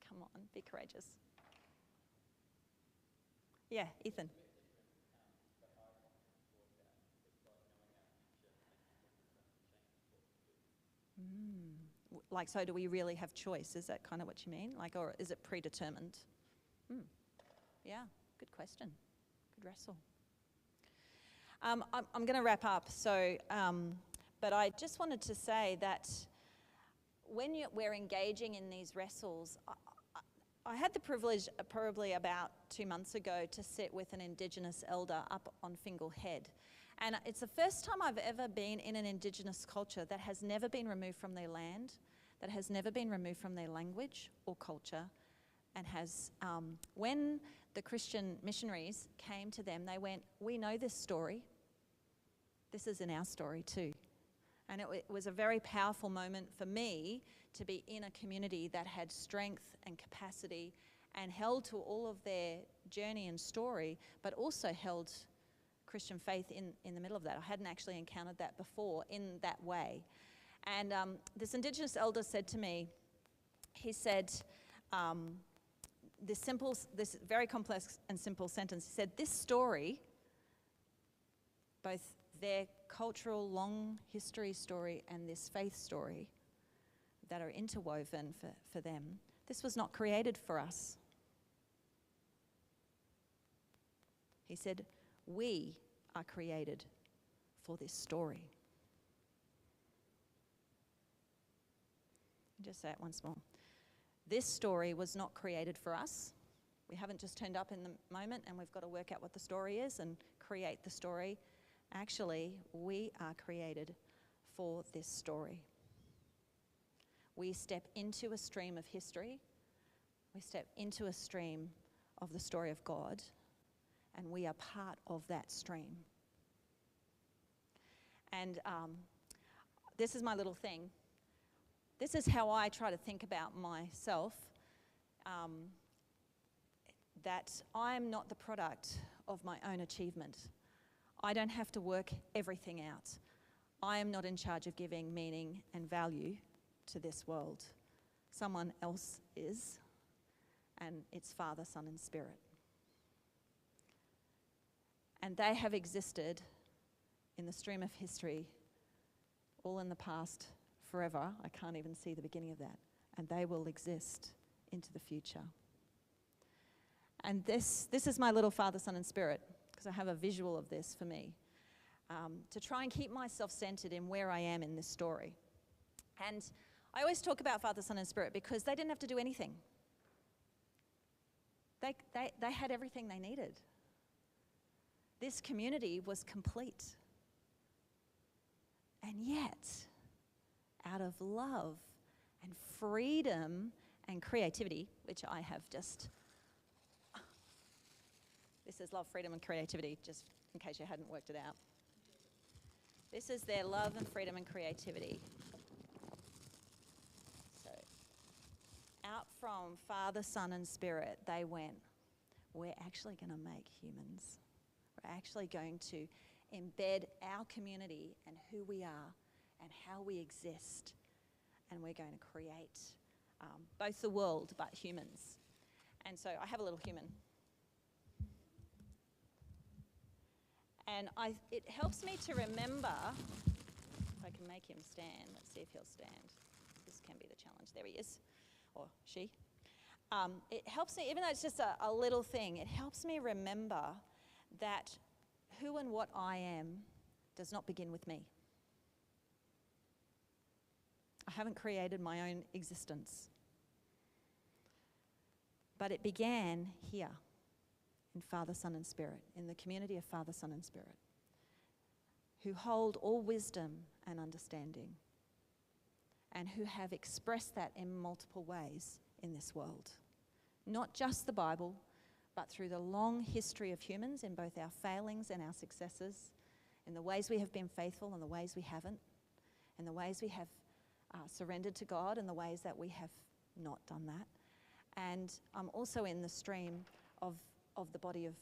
Come on, be courageous. Yeah, Ethan. Like, so do we really have choice? Is that kind of what you mean? Like, or is it predetermined? Yeah, good question. Good wrestle. I'm going to wrap up. So, but I just wanted to say that when we're engaging in these wrestles, I had the privilege probably about 2 months ago to sit with an Indigenous elder up on Fingal Head. And it's the first time I've ever been in an Indigenous culture that has never been removed from their land, that has never been removed from their language or culture, and has, when the Christian missionaries came to them, they went, "We know this story. This is in our story too." And it was a very powerful moment for me to be in a community that had strength and capacity and held to all of their journey and story, but also held Christian faith in the middle of that. I hadn't actually encountered that before in that way. And this Indigenous elder said to me, he said, this very complex and simple sentence, he said, this story, both their cultural long history story and this faith story that are interwoven for them, this was not created for us. He said, we are created for this story. Just say it once more. This story was not created for us. We haven't just turned up in the moment and we've got to work out what the story is and create the story. Actually, we are created for this story. We step into a stream of history. We step into a stream of the story of God, and we are part of that stream. And this is my little thing. This is how I try to think about myself, that I'm not the product of my own achievement. I don't have to work everything out. I am not in charge of giving meaning and value to this world. Someone else is, and it's Father, Son, and Spirit. And they have existed in the stream of history, all in the past, forever. I can't even see the beginning of that. And they will exist into the future. And this is my little Father, Son, and Spirit, because I have a visual of this for me, to try and keep myself centered in where I am in this story. And I always talk about Father, Son, and Spirit because they didn't have to do anything. They had everything they needed. This community was complete. And yet, out of love and freedom and creativity, which I have just... This is love, freedom, and creativity, just in case you hadn't worked it out. This is their love and freedom and creativity. So, out from Father, Son, and Spirit, they went, we're actually going to make humans. We're actually going to embed our community and who we are and how we exist. And we're going to create both the world, but humans. And so I have a little human. And it helps me to remember, if I can make him stand, let's see if he'll stand. This can be the challenge. There he is, or she. It helps me, even though it's just a little thing, it helps me remember that who and what I am does not begin with me. I haven't created my own existence. But it began here in Father, Son, and Spirit, in the community of Father, Son, and Spirit, who hold all wisdom and understanding and who have expressed that in multiple ways in this world. Not just the Bible, but through the long history of humans in both our failings and our successes, in the ways we have been faithful and the ways we haven't, in the ways we have surrendered to God and the ways that we have not done that. And also in the stream of the body of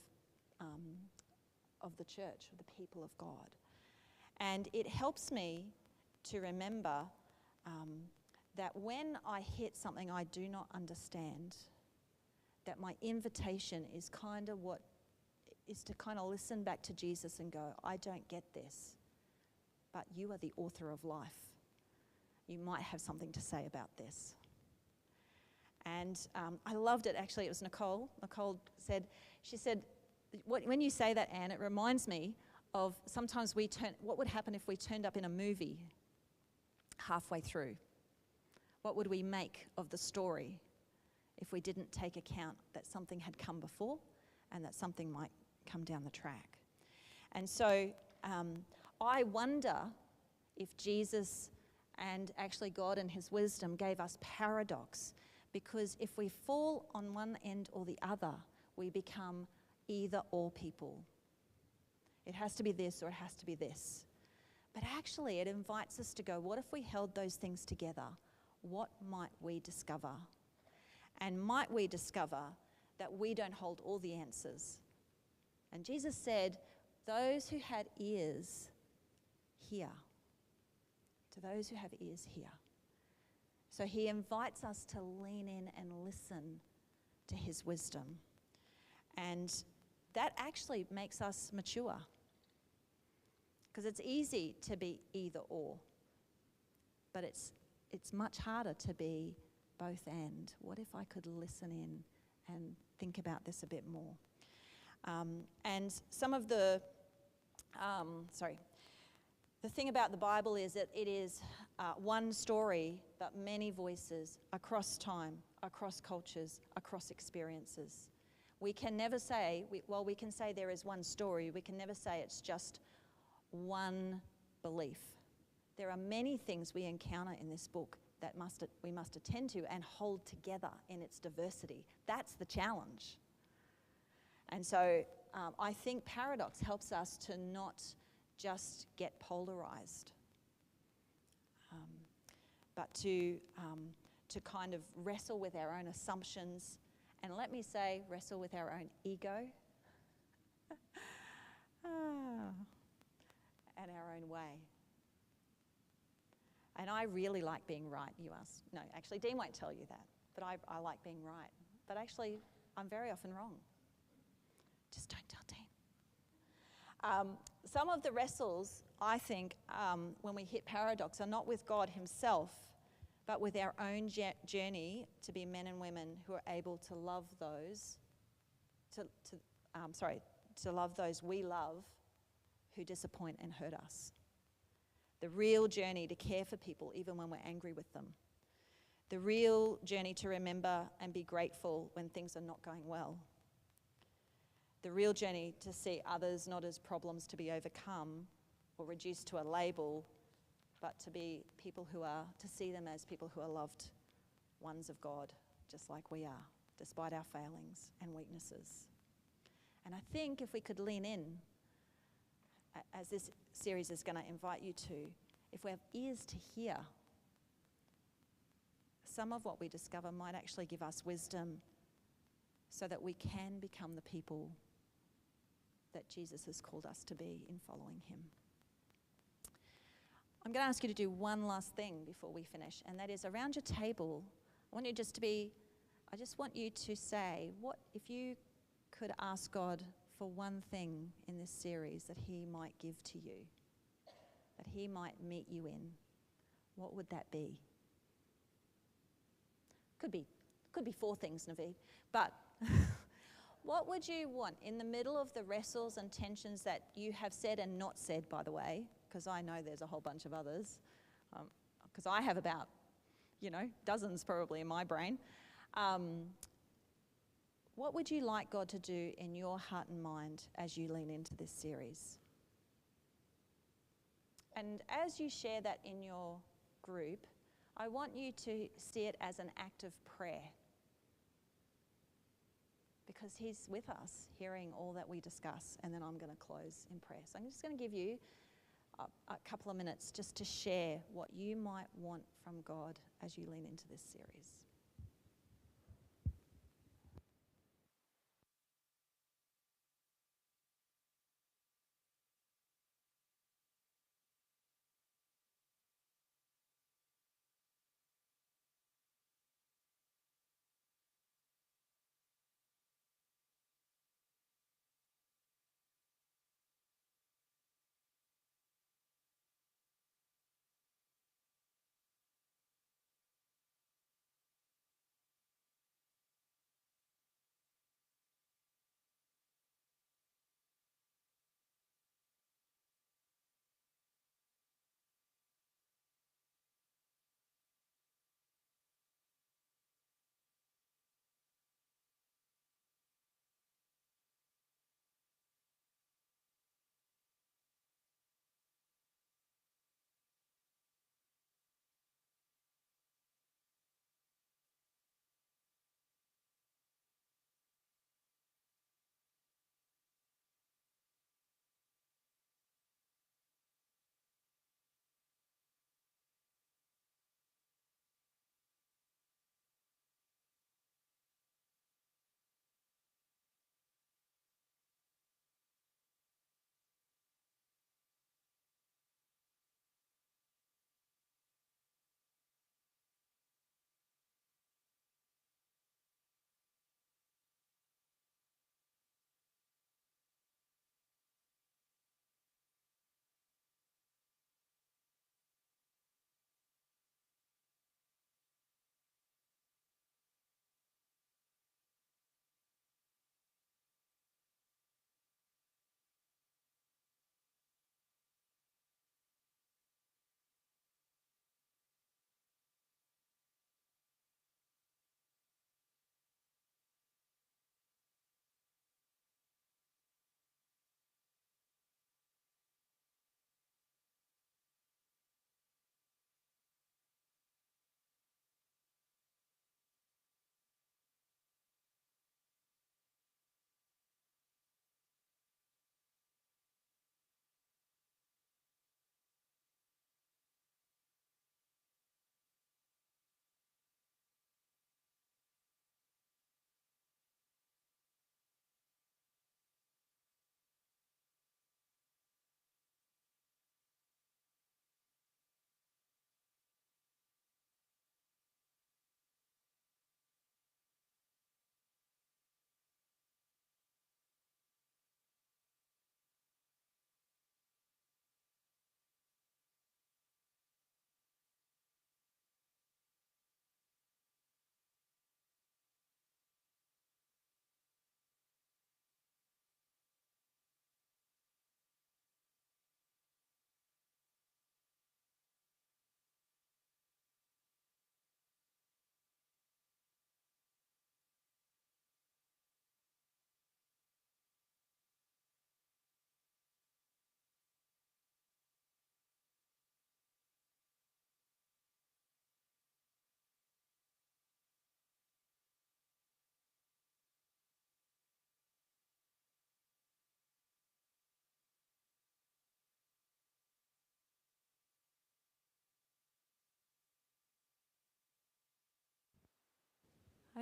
the church, of the people of God. And it helps me to remember that when I hit something I do not understand, that my invitation is kind of to kind of listen back to Jesus and go, I don't get this, but you are the author of life. You might have something to say about this. And I loved it, actually. It was Nicole. Nicole said, when you say that, Anne, it reminds me of sometimes what would happen if we turned up in a movie halfway through? What would we make of the story if we didn't take account that something had come before and that something might come down the track? And so I wonder if Jesus and actually God and his wisdom gave us paradox, because if we fall on one end or the other, we become either or people. It has to be this or it has to be this. But actually it invites us to go, what if we held those things together? What might we discover? And might we discover that we don't hold all the answers? And Jesus said, those who had ears, hear. To those who have ears, hear. So he invites us to lean in and listen to his wisdom. And that actually makes us mature. Because it's easy to be either or. But it's much harder to be both and. What if I could listen in and think about this a bit more? And some of the thing about the Bible is that it is one story, but many voices across time, across cultures, across experiences. We can never say, we can say there is one story, we can never say it's just one belief. There are many things we encounter in this book that we must attend to and hold together in its diversity. That's the challenge. And so I think paradox helps us to not just get polarized, but to kind of wrestle with our own assumptions, and let me say, wrestle with our own ego and our own way. And I really like being right, you ask. No, actually, Dean won't tell you that, but I like being right. But actually, I'm very often wrong. Just don't tell Dean. Some of the wrestles, I think, when we hit paradox, are not with God himself, but with our own journey to be men and women who are able to love those, to love those we love who disappoint and hurt us. The real journey to care for people even when we're angry with them. The real journey to remember and be grateful when things are not going well. The real journey to see others not as problems to be overcome or reduced to a label, but to be people to see them as people who are loved ones of God, just like we are, despite our failings and weaknesses. And I think if we could lean in, as this series is going to invite you to, if we have ears to hear, some of what we discover might actually give us wisdom so that we can become the people that Jesus has called us to be in following him. I'm going to ask you to do one last thing before we finish, and that is around your table, I just want you to say, what if you could ask God for one thing in this series that he might give to you, that he might meet you in, what would that be? Could be 4 things, Naveed, but what would you want in the middle of the wrestles and tensions that you have said and not said, by the way, because I know there's a whole bunch of others, because I have about, dozens probably in my brain. What would you like God to do in your heart and mind as you lean into this series? And as you share that in your group, I want you to see it as an act of prayer, because he's with us, hearing all that we discuss, and then I'm going to close in prayer. So I'm just going to give you a couple of minutes just to share what you might want from God as you lean into this series.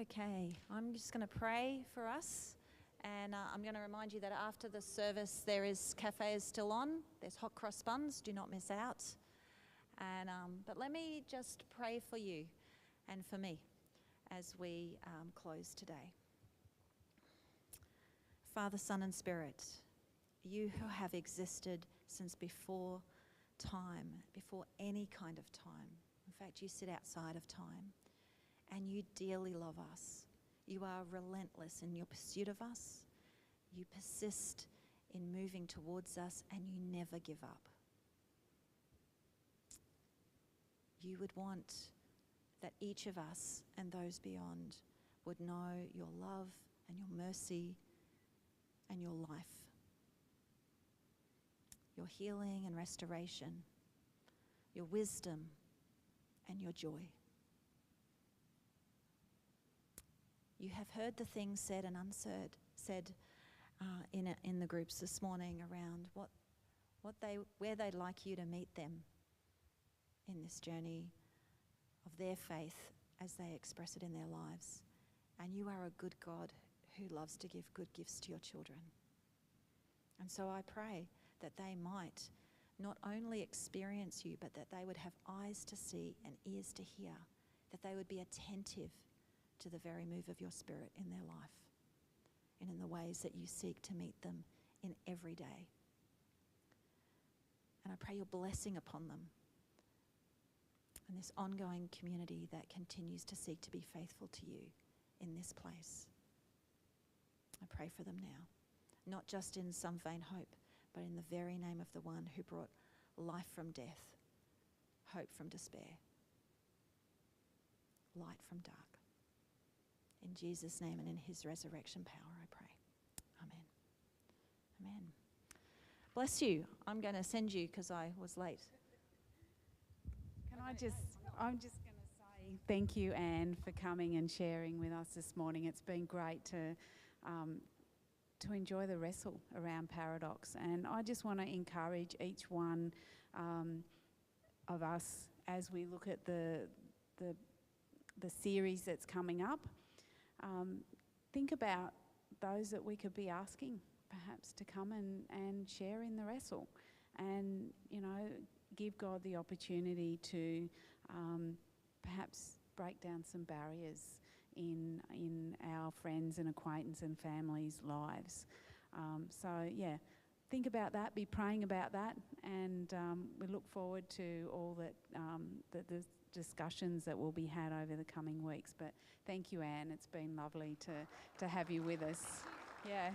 Okay, I'm just going to pray for us, and I'm going to remind you that after the service cafe is still on. There's hot cross buns, do not miss out. And but let me just pray for you and for me as we close today. Father, Son, and Spirit, you who have existed since before time, before any kind of time. In fact, you sit outside of time. And you dearly love us. You are relentless in your pursuit of us. You persist in moving towards us, and you never give up. You would want that each of us and those beyond would know your love and your mercy and your life, your healing and restoration, your wisdom and your joy. You have heard the things said and unsaid in the groups this morning around where they'd like you to meet them in this journey of their faith as they express it in their lives. And you are a good God who loves to give good gifts to your children. And so I pray that they might not only experience you, but that they would have eyes to see and ears to hear, that they would be attentive to the very move of your Spirit in their life and in the ways that you seek to meet them in every day. And I pray your blessing upon them and this ongoing community that continues to seek to be faithful to you in this place. I pray for them now, not just in some vain hope, but in the very name of the one who brought life from death, hope from despair, light from dark. In Jesus' name and in his resurrection power, I pray. Amen. Amen. Bless you. I'm going to send you because I was late. I'm just going to say thank you, Anne, for coming and sharing with us this morning. It's been great to enjoy the wrestle around paradox. And I just want to encourage each one of us as we look at the series that's coming up. Think about those that we could be asking perhaps to come and share in the wrestle, and give God the opportunity to perhaps break down some barriers in our friends and acquaintance and families' lives. Think about that, be praying about that, and we look forward to all that the discussions that will be had over the coming weeks. But thank you, Anne. It's been lovely to have you with us. Yeah.